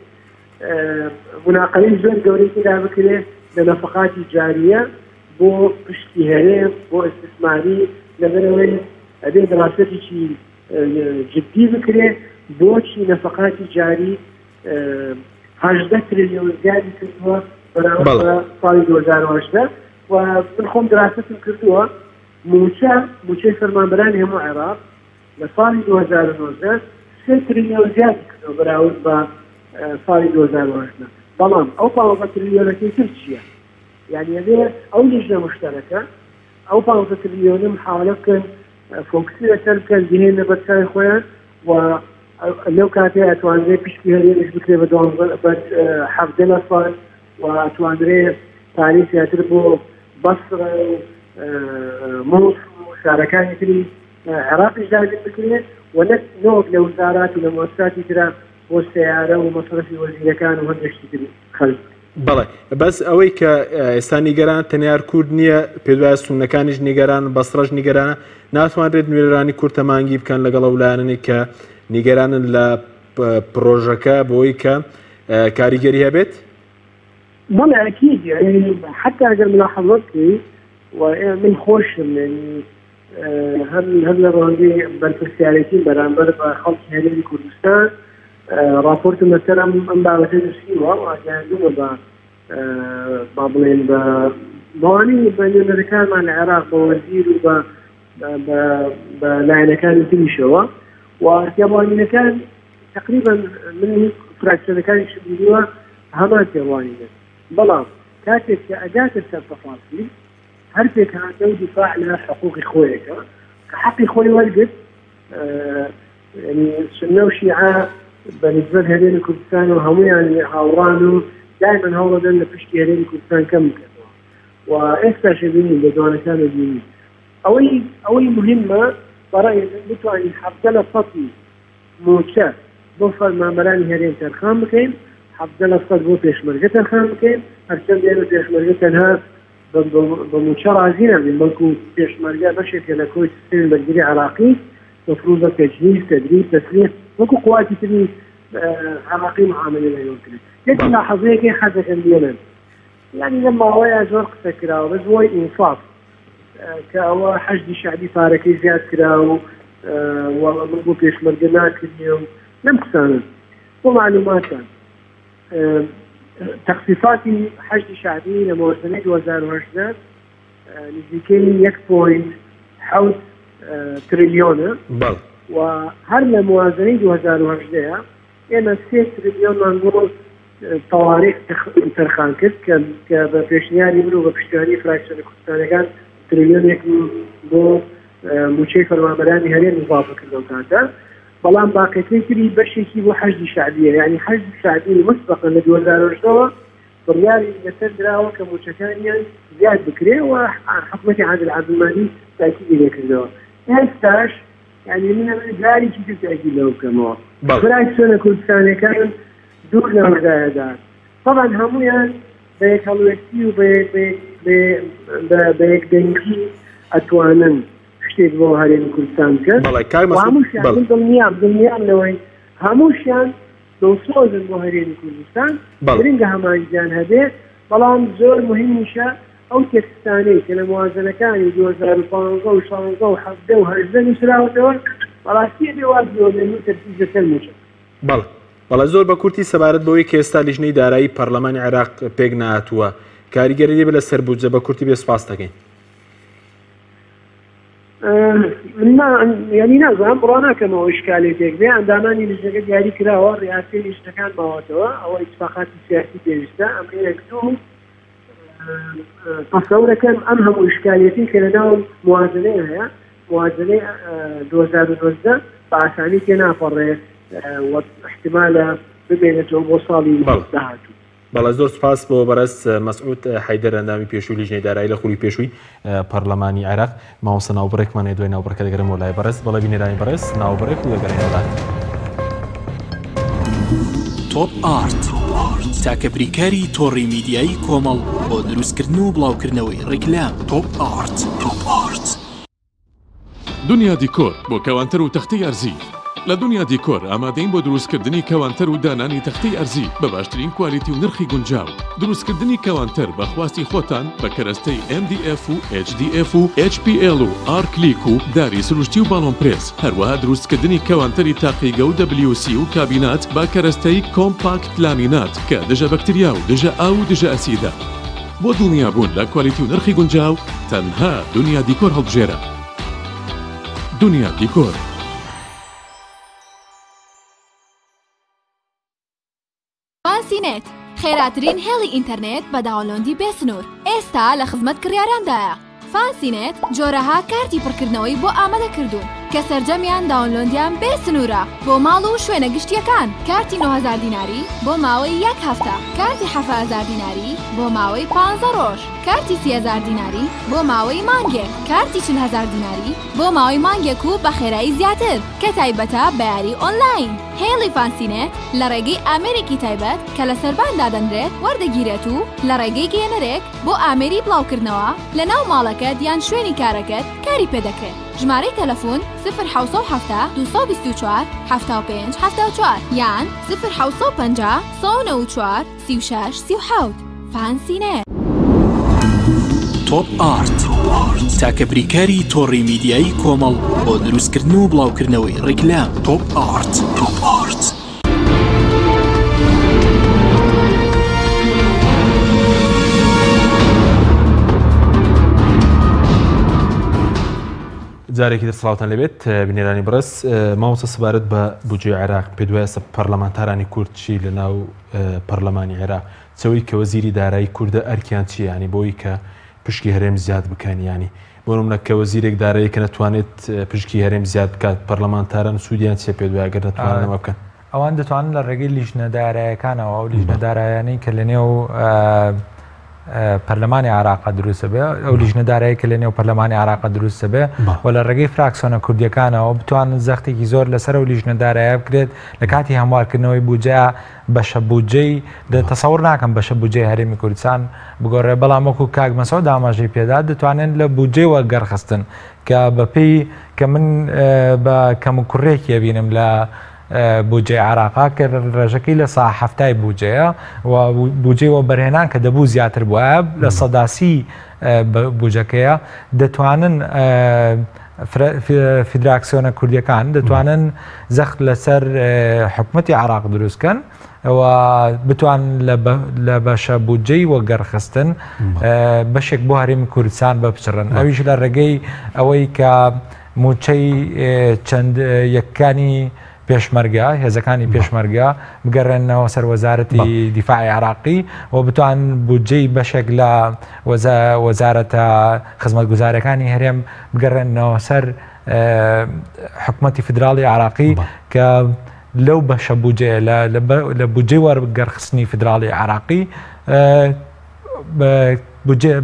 مناقلەی زۆر گەورەی تێدا بکرێت لە نەفقاتی جاریە بۆ پشتی هەرێم بۆ ئیستثماری لەبەرەوەی ئەبێ دراستێکی جدی بکرێت بۆچی نەفقاتی جاری 18 تریلیۆن زیادی کردووە بەراورد بە ساڵی 2018 و من خۆم دراستم کردووە موچەی فەرمانبەرانی هەموو عێراق لە ساڵی 2019 3 تریلیۆن زیادی کردووە بەراورد بە ساڵی 2018 بەڵام ئەو 15 تریلیۆنەکەی تر چییە؟ یعنی ئەبێ ئەو لیژنە مشتەرەکە ئەو 15 تریلیۆنە محاولە بکەن فۆکسی لەسەر بکەن بهێنە بەرچاوی خۆیان و لەو کاتێ ئەتوانرێت پشتی هەرێمیش بکرێت بە 17 لە ساڵ و ئەتوانرێت پارەی زیاتر بۆ بەسڕە و مۆڵ و شارەکانی تری عێراقیش داگیر بکرێت و نەک لە وزارات و لە مؤسساتی ترە بۆ سیارە و مەصرفی وەزیرەکان و هەندێکی تری خەلک بەڵێ بەس ئەوەی کە ئێستا نیگەران تەنیار کورد نییە پێدوایە سونەکانیش نیگەران بەسڕەش نیگەرانە ناتوانرێت نوێرانی کورد تەمانگی بکەن لەگەڵ ئەولایەنانی کە نیگەرانن لە پرۆژەکە بۆی کە کاریگەری هەبێت بەڵێ ئەکید حتى ئەگەر ملاحەزەت بکەی من خۆشم يعني هەم لە ڕۆژی بەرپرسیارەتی بەرامبەر بە خەڵکی هەرێمی کوردستان راپۆرتم لەسەر ئەم بابەتە نووسیوە و ئاگاندومە با بڵێن بەوانی بە نوێنەرەکانمان لە عێراق بە وەزیر و بە لایەنەکانی تریشەوە و تێوانینەکان تقریبا من فراکسیۆنەکانی شبیریوە هەمان تێوانینە بەڵام کاتێک کە ئەگاتە سەر تەفاصیل هەر پێک هاتە و دیفاع لە حقوقی خۆیەکە کە حەقی خۆی وەرگرت سنە و شیعە بەنسبەت هەرێمی کوردستان و هەمویان هاوڕان و دایما هەوڵەدەن لە پشتی هەرێمی کوردستان کەم بکەنەوە و ئێستاش بینین لە جوانەکانە بینین ئەوەی مهمە بەڕای بتوانین 70% موچە بۆ فەرمانبەرانی هەرێم تەرخان بکەین 70% بۆ پێشمەرگە تەرخان بکەین هەرچەند لێرە پێشمەرگە تەنها بە موچە ڕازی نابین بەڵکو پێشمەرگە بەشێکە لە کۆی سیستەمی بەرگری عراقی مفروض تجهيز تدريب تسليح وكو قواتي تري عراقي معامله لا يمكن لكن لاحظوا كي حاجه كان يعني لما هو يزور قسكراو بس هو انصاف كهو حشد شعبي فاركي زياد كراو ومربوط فيش مرجنات اليوم لم تساند ومعلومات تخفيفاتي حشد شعبي لمواسنة 2018 نزيكي 1.8 تريليون وهر لموازنة 2018 إما 3 تريليون منقول طوارئ ترخان كد كبفيشنياري منو بفيشنياري فراكشن كردستان كان تريليون يكون بو موشي فرمانبراني هرين إضافة كردون كانت بلان باقي تري بشيكي بو حشد شعبية يعني حشد شعبي مسبقا ل 2018 بريالي يسر دراوة كموشكانيا زياد بكري وحكمتي عادل عبد المهدي تأكيد لك الدواء هستاش يعني من جاري كيف تأكيد له كمان فراكشن كردستان كان دور لمجاهدات طبعا هميان بيك هلوكتي وبيك دنكي أتوانا شتيت بو هارين كردستان كان وهموشيان من ضمنيان لوين هموشيان دوسوزن بو هارين كردستان برنجا همان جان هذه بلان زور مهم مشا أو تكستاني كلا موازنة كان 2015 و16 و17 وهرزن وسراوتوا بلاسي بيواجهوا لأنه ترتيب المشا بەڵێ زۆر بە کورتی سەبارەت بەوەی کە ئێستا لیژنەی دارایی پەرلەمانی عێراق پێک نهاتووە کاریگەری دێ بە لە سەربوجە بە کورتی بێ سوپاس دەکەین یعنی نازانم ڕۆناکەمەوە ئیشکالێتێک بێ ئەندامانی لیژنەکە دیاری کراوە ڕیاسی لیژنەکان ماوەتەوە ئەوە ئیتفاقاتی سیاسی پێویستە ئەمرێک دوو تەسەورەکەم ئەم هەموو ئیشکالێتی کە لەناو موازنەی هەیە موازنەی 2019 بە ئاسانی تێ ناپەڕێت واحتمال ببينته وصالي دهاتو بەڵێ زۆر سپاس بۆ بەڕست مەسعود حەیدەر ئەندامی پێشووی لیژنەی دارایی لە خولی پێشووی پەرلەمانی عێراق ماوەسە ناوبڕێکمانێ دوای ناوبڕەکە دەگەرەوە لای بەڕست بەڵێ بینێرانی بەڕست ناوبڕێک و دەگەڕێنەوە تۆپ ئارت تاکە بریکاری تۆڕی میدیایی کۆمەڵ بۆ دروستکردن و بڵاوکردنەوەی ڕیکلام تۆپ ئارت دنیا دیکۆر بۆ کەوانتەر و تەختەی ئەرزی لە دنیا دیکۆر ئامادەین بۆ دروستکردنی کەوانتەر و دانانی تەختەی ئەرزی بە باشترین کوالیتی و نرخی گونجاو دروستکردنی کەوانتەر بە خواستی خۆتان بە کەرەستەی MDF و HDF و HPL و R-Click و داری سروشتی و باڵۆن پرێس هەروەها دروستکردنی کەوانتەری تاقیگە و WC و کابینات با کەرەستەی کۆمپاکت لامینات کە دژە بەکتریا و دژە ئاو و دژە ئەسیدە بۆ دڵنیابوون لە کوالیتی و نرخی گونجاو تەنها دنیا دیکۆر هەڵبژێرە دنیا دیکۆر فانسینێت خێراترین هێڵی ئینتەرنێت بە داوڵۆندی بێسنوور ئێستا لە خزمەت کڕیارandایە فانسینێت جۆرەها کارتی پڕکردنەوەی بۆ ئامادەکردوون کە سەرجەمیان داونلۆندیان بێ سنوورە بۆ ماڵ و شوێنە گشتیەکان. کارتی 9000 دیناری بۆ ماوەی 1 هەفتە، کارتی 7000 دیناری بۆ ماوەی 15 ڕۆژ، کارتی 30000 دیناری بۆ ماوەی مانگێک، کارتی 40000 دیناری بۆ ماوەی مانگێک و بە خێرایی زیاتر کە تایبەتە بە یاری ئۆنلاین. هێڵی فانسینێت لە ڕێگەی ئامێرێکی تایبەت کە لە سەربان دادەنرێت وەردەگیرێت و لە ڕێگەی گەێنەرێک بۆ ئامێری بڵاوکردنەوە لە ناو ماڵەکەت یان شوێنی کارەکەت کاری پێدەکرێت. ژمارەی تەلەفۆن 070 224 75 74 یان 050 194 36 37. فانسینێت. تۆپ ئارت تاکە بریکاری تۆڕی میدیایی کۆمەڵ بۆ دروستکردن و بڵاوکردنەوەی ڕیکلام. تۆپ ئارت. جارێکی دەسڵاوتان لەبێت بینێرانی بەڕێز. مامۆستا سەبارەت بە بودجێ عێراق پێ دوایە پەرلەمانتارانی کورد چی لە ناو پەرلەمانی عێراق چەوەی کە وەزیری دارایی کووردە ئەرکیان چی ینی بۆی کە پشکی هەرێم زیاد بکەن ینی بۆ نمونە کە وەزیرێک دارایی کە نەتوانێت پشکی هەرێم زیاد بکات پەرلەمانتاران سوودیان چێ پێ دوایە گەر نەتوانن ئەمە بکەن. ئەوان دەتوانن لە ڕێگەی لیژنە داراییەکانەوە و لیژنە دارایانەی کە لە نێو پەرلەمانی عراق دروستە بێ ئەو لیژنە دارایی کە لە نێو پەرلەمانی عراق دروستە بێ و لە ڕێگەی فراکسیۆنە کوردیەکانەوە بتوانن زەختێکی زۆر لەسەر و لیژنە دارایە بکرێت لە کاتی هەموارکردنەوەی بودجە بەشە بودجەی تەسەوڕ ناکەم بەشە بودجەی هەرێمی کوردستان بگۆڕێ بەڵام وەکو کاک مەسعود ئاماژەی پێدا دەتوانن لە بودجەیەوە گەڕخستن کە بەپێی کە من بە کەم و کوڕێکی بینم لە بودجێ عراقا کە ڕێژەکەی لە سا هەفتای بودجەیە و بودجێەوە بەرهێنان کە دەبوو زیاتر بووە لە سەداسی بودجەکەیە دەتوانن فیدراکسیۆنە کوردیەکان دەتوانن زەخت لەسەر حکومەتی عراق دروستکەن و بتوان لە بەشە بودجەی وە گەڕخستن بەشێک بۆ هەرێمی کوردستان بپچڕن ئەویش لە ڕێگەی ئەوەی کە موچەی چەند یەکانی پێشمەرگە هێزەکانی پێشمەرگە بگەڕێنەوە سەر وەزارەتی دیفاعی عراقی و بتوان بودجەی بەشێک لە وەزارەتە خزمەتگوزارەکانی هەرێم بگەڕێنەوە سەر حکومەتی فدراڵی عراقی کە لەو بەشە بودجێ لە بودجێ وەرگەڕخستنی فدراڵی عراقی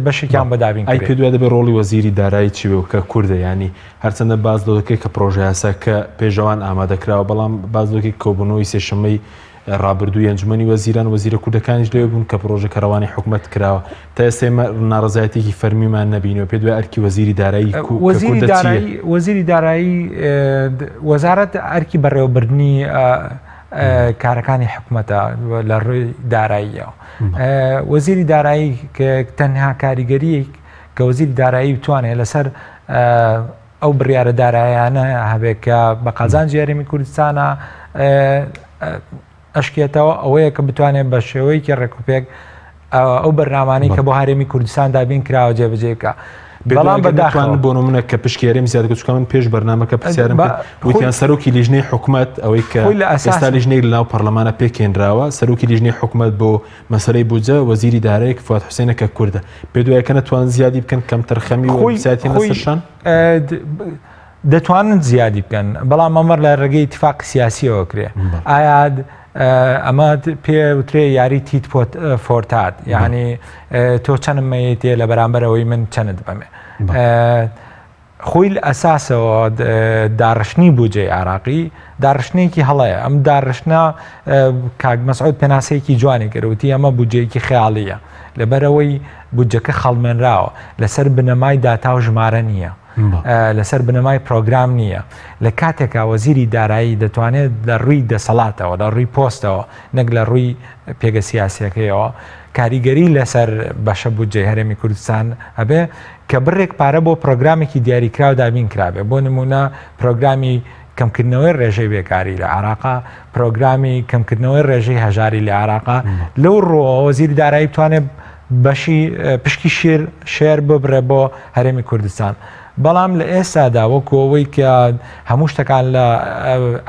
بەشێکیان بەدابین ئەی پێ دوای دەبێت ڕۆڵی وەزیری دارایی چی بێ کە کووردە ینی هەرچەندە باز دەکەی کە پرۆژه یاسا کە پێشەوان ئامادەکراوە بەڵام باز دەکەی کۆبوونەوەی سێشەمەی ڕابردووی ئەنجومەنی وەزیران وەزیرە کوردەکانیش لێ بوون کە پرۆژە کەڕەوانی حکوومەت کراوە تا ئێستا ناڕزایەتێکی فەرمیمان نەبینەوە پێ دوای ئەرکی وەزیری دارایی وەزیری دارایی وەزارەت ئەرکی بەڕێوەبردننی کارەکانی حکوومەتە لە ڕووی داراییەوە وەزیری دارایی کە تەنها کاریگەریەک کە وەزیری دارایی بتوانێت لەسەر ئەو بڕیارە دارایانە هەبێت کە بە قازانجی هەرێمی کوردستانە ئەشکێتەوە ئەوەیە کە بتوانێت بە شێوەیەکی ڕێکوپێک ئەو بەرنامانەی کە بۆ هەرێمی کوردستان دابین کراوە جێبەجێکە بەڵام بەداخوان بۆ نمونە کە پشکێریم زیاد چکە من پێش بەرنامەکە پرسیارم وتیان سەرۆکی لیژنەی حکوومەت ئەوەی کە ئێستا لیژنەی لەناو پەرلەمانە پێکێنراوە سەرۆکی لیژنەی حکوومەت بۆ مەسەلەی بودجە وەزیری دارایی فواد حوسێنە کە کووردە پێ دوایە کە نەتوان زیادی بکەن کەم تەرخەمی و سیاتی نەسەرشان دەتوانن زیادی بکەن بەڵام ئەمەر لە ڕێگەی اتفاقی سیاسیەوە کرێ ئایا ئەمە پێوترێ یاری تیت فۆرتات یعنی تۆ چەندم مەیەتێ لە بەرامبەرەوەی من چەند بەمێ خۆی لە ئەساسەوە داڕشنی بودجێ عراقی داڕشنێکی هەڵەیە ئەم داڕشنە کاک مەسعود پێناسەیەکی جوانی کردوتی ئەمە بودجەیەکی خەیاڵیە لەبەرەوەی بودجەکە خەڵمێنراوە لەسەر بنەمای داتا و ژمارە نییە لەسەر بنەمای پرۆگرام نییە لە کاتێکا وەزیری دارایی دەتوانێت لە ڕووی دەسەڵاتەوە لە ڕووی پۆستەوە نەک لە ڕووی پێگە سیاسیەکەیەوە کاریگەری لەسەر بەشە بودجێ هەرێمی کوردستان هەبێ کە بڕێک پارە بۆ پرۆگرامێکی دیاریکراو دابین کرابێ بۆ نمونە پرۆگرامی کەمکردنەوەی ڕێژەی بێکاری لە عراقا پرۆگرامی کەمکردنەوەی ڕێژەی هەژاری لە عراقا لەو ڕۆ وەزیری دارایی بتوانێت بەشی پشکی شێر ببڕێ بۆ هەرێمی کوردستان بەڵام لە ئێستادا وەکو ئەوەی کە هەموو شتەکان لە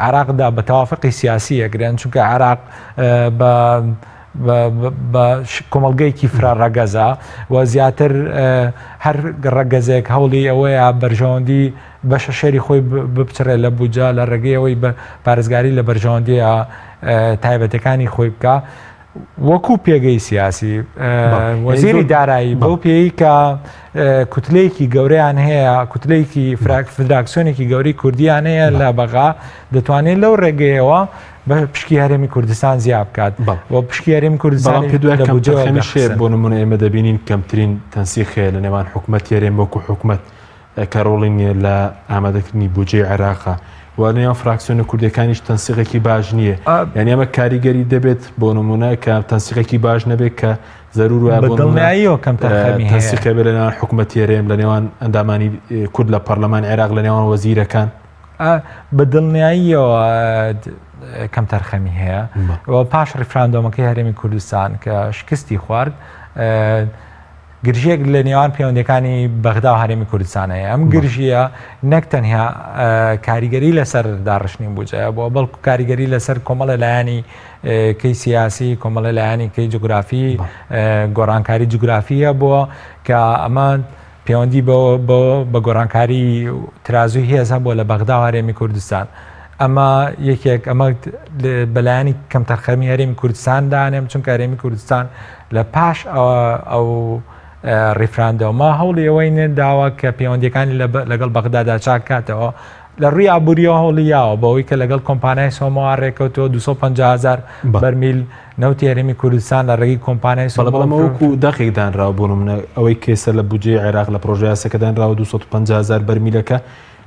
عراقدا بە تەوافقی سیاسی ئەگرێن چونکە عراق بە بە کۆمەڵگەیەکی فراڕەگەزە و زیاتر هەر ڕەگەزێک هەوڵی ئەوەیە بەرژەوەندی بەشە شەری خۆی بچڕێ لە بوجە لە ڕێگەیەوەی بە پارێزگاری لە بەرژەوەندیە تایبەتەکانی خۆی بکە وەکو پێگەی سیاسی وەزیری دارایی بەو پێی کە کوتلەیەکی گەورەیان هەیە کوتلەیەکی فدراکسیۆنێکی گەوری کوردیان هەیە لە بەغا دەتوانێت لەو ڕێگەیەوە بە پشکی هەرێمی کوردستان زیاب بکات و پشکی هەرێمی کوردستان پێ بۆ نمونە ئێمە دەبینین کەمترین تەنسیخەیە لە نێوان حکوومەت هەرێم وەکو حکوومەت کە ڕۆڵی نیە لە ئامادەکردنی بودجێی عێراقا و نێوان فراکسیۆنە کوردەکانیش تەنسیقێکی باش نییە یعنی ئەمە کاریگەری دەبێت بۆ نمونە کە تەنسیقێکی باش نەبێت کە زەرور وایە بۆ دڵنیاییەوە کەم تەنسیقە بێت لە نێوان حکوومەت هەرێم لە نێوان ئەندامانی کورد لە پەرلەمان عێراق لە نێوان وەزیرەکان بە دڵنیاییەوە کەم تەرخەمی هەیە و پاش ڕیفراندۆمەکەی هەرێمی کوردستان کە شکستی خوارد گرژێک لە نێوان پەیوەندەکانی بەغدا و هەرێمی کوردستانەیە ئەم گرژیە نەک تەنها کاریگەری لەسەر داڕشتنی بوجەیە بۆ بەڵکو کاریگەری لەسەر کۆمەڵە لایانی کەی سیاسی کۆمەڵە لایانی کەی جوگرافی گۆڕانکاری جوگرافیە بووە کە ئەمە پەیوەندی بە گۆڕانکاری ترازوی هێز هەبووە لە بەغدا و هەرێمی کوردستان ئەمە یەکێک ئەمە بەلایانی کەم تەرخەمی هەرێمی کوردستان دانێم چونکە هەرێمی کوردستان لە پاش ئەو ڕیفراندۆمە هەوڵی ئەوەی نێداوە کە پەیوەندیەکانی لەگەڵ بەغدادا چاک کاتەوە لە ڕووی ئابووریەوە هەوڵیاوە بەوەی کە لەگەڵ کۆمپانیای سۆمەوە ڕێکەوتەوە 250,000 بەرمیل نەوتی هەرێمی کوردستان لە ڕێگەی کۆمپانیای بەڵامەوەکو داخێک دانراوە بۆ نمونە ئەوەی کێسە لە بودجێی عێراق لە پرۆژە یاساکە دانراوە 250,000 بەرمیلەکە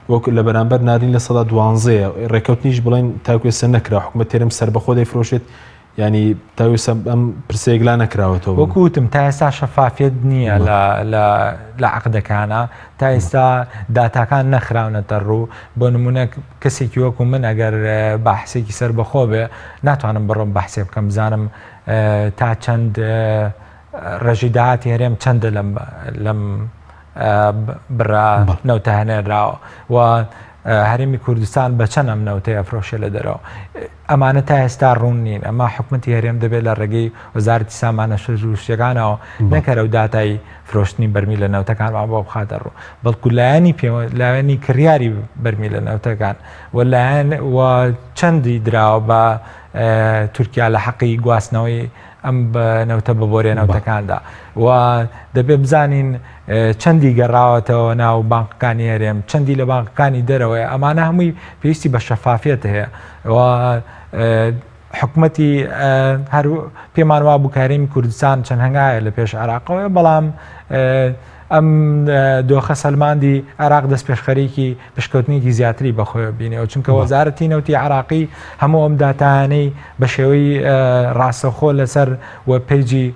وەک لە بەرامبەر نارین لە 12 ڕێکەوتنیش بڵێن تاکوێسە نەکرا حکوومەت هەرێم سەربەخۆ دەیفرۆشێت ینی تاویسە ئەم پرسەیەکلا نەکراوەتەوە وەکو وتم تا ئێستا شەفافیت نییە لە عەقدەکانە تا ئێستا داتاکان نەخراونەتە ڕوو بۆ نمونە کەسێکی وەکو من ئەگەر بەحسێکی سەربەخۆ بێ ناتوانم بڕۆم بەحسێ بکەم بزانم تا چەند ڕێژی داهاتی هەرێم چەندە لەم بڕا نەوتە هەنێراوە و هەرێمی کوردستان بە چەند ئەم نەوتەیە فرۆشە لە دەرەوە ئەمانە تا ئێستا ڕوون نین ئەمە حکوومەتی هەرێم دەبێت لە ڕێگەی وەزارەتی سامانە شتەکانەوە نەکەرە و داتای فرۆشتنی بەرمی لە نەوتەکانمان بۆ بخاتە ڕوو بەڵکو لایەنی کڕیاری بەرمی لە نەوتەکان و چەندی دراوە بە تورکیا لە حەقی گواستنەوەی ئەم نەوتە بەبۆرێ نەوتەکاندا و دەبێت بزانین چەندی گەڕاوەتەوە ناو بانقەکانی هەرێم چەندی لە بانقەکانی دەرەوەی ئەمانە هەمووی پێویستی بە شەفافیت هەیە و حکوومەتی هەر پێمان وا بوو هەرێمی کوردستان چەند هەنگایە لە پێش عێراقەوە بەڵام ئەم دۆخە سەلماندی عێراق دەست پێشخەرێکی پشکەوتنێکی زیاتری بەخۆی بینێەوە چونکە وەزارەتی نەوتی عێراقی هەموو ئەم داتانەی بە شێوەی ڕاستەخۆ لەسەر وەبپێیجی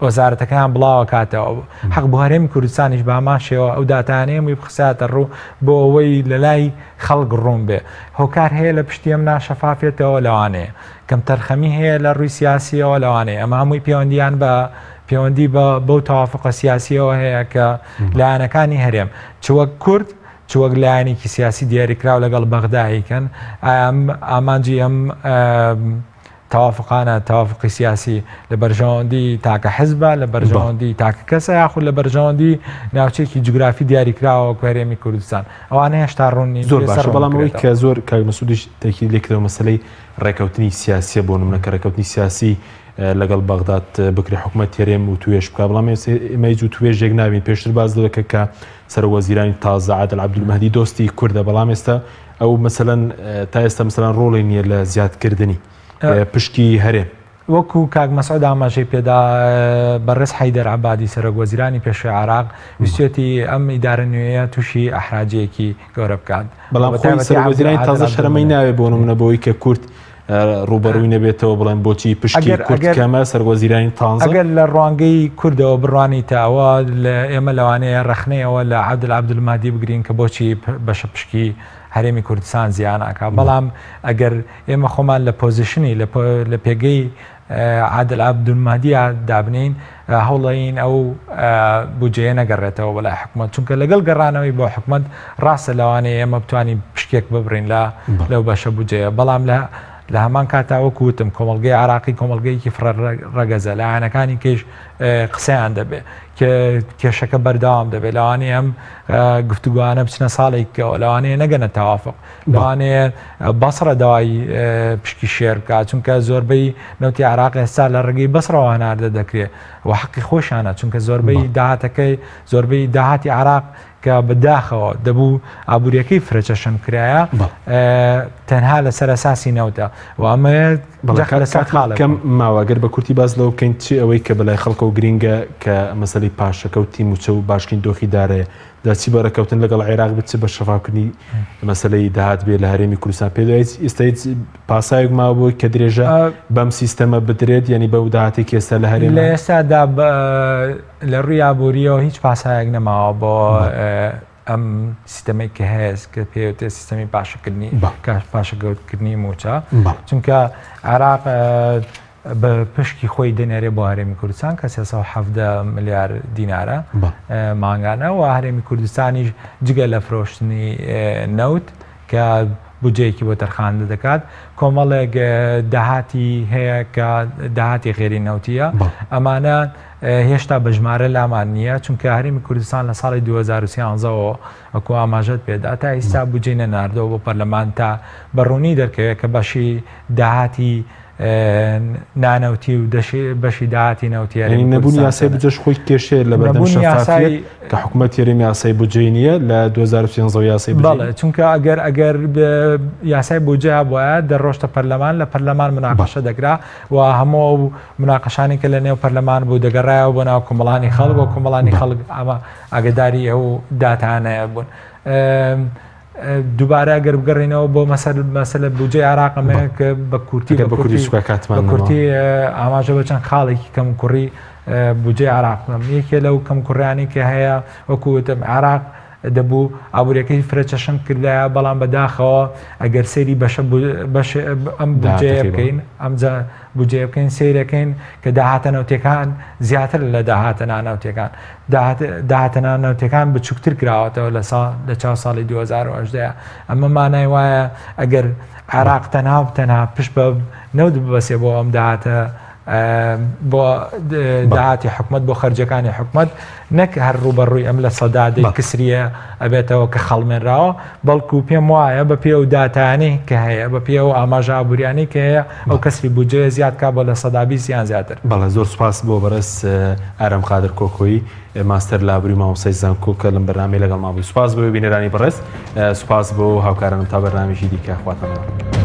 وەزارەتەکان بڵاوە کاتەوە حەق بۆ هەرێمی کوردستانیش باماشەوە ئەو داتانەیەمی بخساتە ڕوو بۆ ئەوەی لە لای خەڵک ڕوون بێ هۆکار هەیە لە پشتی ئەم ناشەفافێتەوە لەوانەیە کەم تەرخەمی هەیە لە ڕووی سیاسیەوە لەوانەیە ئەمە هەمووی پەیوەندیان بە پەیوەندی بەو تەوافقە سیاسیەوە هەیە کە لایەنەکانی هەرێم چوەک کورد چوەک لایەنێکی سیاسی دیاریکراو لەگەڵ بەغدایکەن ئامانجی ئەم تەوافقانە تەوافقی سیاسی لە بەرژەوەندی تاکە حزبە لە بەرژەوەندی تاکە کەسە یاخود لە بەرژەوەندی ناوچێکی جوگرافی دیاریکراوە هەرێمی کوردستان ئەوانە هێشتا ڕوونی زۆر باش بەڵامەوەی کە زۆر کاک مەسعودیش تاکید لێکردەوە مەسەلەی ڕێکەوتنی سیاسیە بۆ نمونە کە ڕێکەوتنی سیاسی لەگەڵ بەغداد بکری حکوومەت هەرێم و توێش بکە بەڵام ئێمەی جو توێژێک ناوین پێشتر باز دەکە کە سەرۆەزیرانی تازە عادل عەبدولمەهدی دۆستی کوردە بەڵام ئێستا ئەو مەسەلەن تا ئێستا مەسەلەن ڕۆڵی نییە لە زیادکردنی پشکی هەرێم وەکو کاک مەسعود ئاماژەی پێدا بەڕێز حەیدەر عەبادی سەرۆکوەزیرانی پێشوەی عێراق ویستێتی ئەم ئیدارە نوێیە تووشی ئەحراجەیەکی گەورە بکات بەڵام خۆی سەرۆکوەزیرانی تازە شەرمەی ناوێت بۆ نمونە بەوەی کە کورد ڕوبەڕووی نەبێتەوە بڵێن بۆچی پشتی کورد کەمە سەرۆکوەزیرانی تازە ئەگەر لە ڕوانگەی کوردەوە بڕوانی تاوە ئێمە لەوانەیە ڕەخنەیەوە لە عەبدول عەبدولمەهدی بگرین کە بۆچی بەشە پشکی هەرێمی کوردستان زیاناکە بەڵام ئەگەر ئێمە خۆمان لە پۆزیشنی لە پێگەی عادل عەبدولمەهدی دابنین هەوڵەین ئەو بودجەیە نەگەڕێتەوە بەلای حکوومەت چونکە لەگەڵ گەڕانەوەی بۆ حکوومەت ڕاستە لەوانەیە ئێمە بتوانین پشکێک ببڕین لەو بەشە بودجەیە بەڵام لە هەمان کاتاوەکو وتم کۆمەڵگەی عراقی کۆمەڵگەیەکی ڕەگەزە لایەنەکانی کێش قسەیان دەبێت کە کێشەکە بەردەوام دەبێت لەوانەیە ئەم گفتوگوانە بچنە ساڵێکەوە لەوانەیە نەگەنە تەوافق لەوانەیە بەسڕە داوای پشکی شێر بکات چونکە زۆربەی نەوتی عراق ئێستا لە ڕێگەی بەسڕەوە هەناردە دەکرێت و حەقی خۆشانە چونکە زۆربەی داهاتەکەی زۆربەی داهاتی عراق کە بەداخەوە دەبوو ئابوووریەکەی فرەچەشن کرایە تەنها لەسەر ئەساسی نەوتە و ئەمە کەم ماوەگەر بە کورتی باز لەو بکەین چی ئەوەی کە بەلای خەڵکە و گرینگە کە مەسەلەی پاشەکەوتی موچە و باشکین دۆخی دارەیە داچی بەرەکەوتن لەگەڵ عێراق بچ بە شەفاکردنی مەسەلەی داهات بێت لە هەرێمی کوردستان پێدایت ئێستا پاسایەک ماوە بۆی کە درێژە بەم سیستەمە بدرێت ینی بەو داهاتێکی ئێستا لە هەرێم لە ئێستادا لە ڕووی ئابوووریەوە هیچ پاسایەک نەماوە بۆ ئەم سیستەمەی کە هەیە کە پێوتێ سیستەمی پاشەکردنی پاشەکەوتکردنی موچە چونکە عێراق بە پشکی خۆی دەنێرێ بۆ هەرێمی کوردستان کە 370 ملیار دینارە مانگانە و هەرێمی کوردستانیش جگە لە فرۆشتنی نەوت کە بودجەیەکی بۆ تەرخاندە دەکات کۆمەڵێک داهاتی هەیە کە داهاتی غێری نەوتیە ئەمانە هێشتا بە ژمارە لامان نییە چونکە هەرێمی کوردستان لە ساڵی 2013ەوە وەکو ئاماژەت پێدا تا ئێستا بودجەی نەناردەوە بۆ پەرلەمان تا بەڕوونی دەرکەوێت کە بەشی داهاتی نانەوتی و بەشی داهاتی نەوتیاری نەبوون یاسای بجەش خۆی کێشێت لە بەردەم شەفافیت کە حکوومەت یاریمی یاسای بودجەی نییە لە 2013 یاسای بەڵێ چونکە ئەگەر یاسای بودجە بووە دەڕۆشتە پەرلەمان لە پەرلەمان مناقەشە دەگرا و هەموو مناقەشانی کە لە نێو پەرلەمان بوو دەگەڕایەوە بۆ ناو کۆمەڵانی خەڵک و کۆمەڵانی خەڵک ئەمە ئاگداری ئەو داتانەیە بوون. دووبارە گەر بگەڕێنەوە بۆ مەسەلە بودجەی عێراقەمەیە کە بە کورتی کورتی ئاماژە بە چەند خاڵێکی کەم کوڕی بودجەی عێراقم یەکێ لەو کەم کوڕیانی کە هەیە وەکوتم عێراق دەبوو ئابوووریەکەی فرەچەشن کردایە بەڵام بەداخەوە ئەگەر سەیری ئەم بودجەیە بکەین ئەمجا بودجێ بکەین سیرەکەین کە داهاتە نەوتەکان زیاتر لە داهاتە نانەوتەکان داهاتە نانەوتەکان بچووکتر کراوەتەوە لە چاو ساڵی 2018 ئەمە مانای وایە ئەگەر عێراق تەنها پشت بە نەوت ببەسێ بۆ ئەم داهاتە بۆ داهاتی حکومت بۆ خەرجەکانی حکومت نەک هەر ڕوبەڕووی ئەم لە سەدادەی کسریە ئەبێتەوە کە خەڵمێنراوە بەڵکو پێم وایە بە پێ و داتانی کە هەیە بە پێ و ئاماژە ئابووریانی کە هەیە ئەو کەسری بودجێ زیاد کا بۆ لە سەدابی زیان زیاتر. بەڵێ زۆر سوپاس بۆ بەرەس ئارەم قادر کۆکۆیی ماستەر لابووری مامۆستای زانکۆ کە لەم بەرنامەی لەگەڵ مابووی. سوپاس بۆ بینەرانی بەڕێز سوپاس بۆ هاوکارانم تا بەرنامێکی دیکە خواتەمەوە.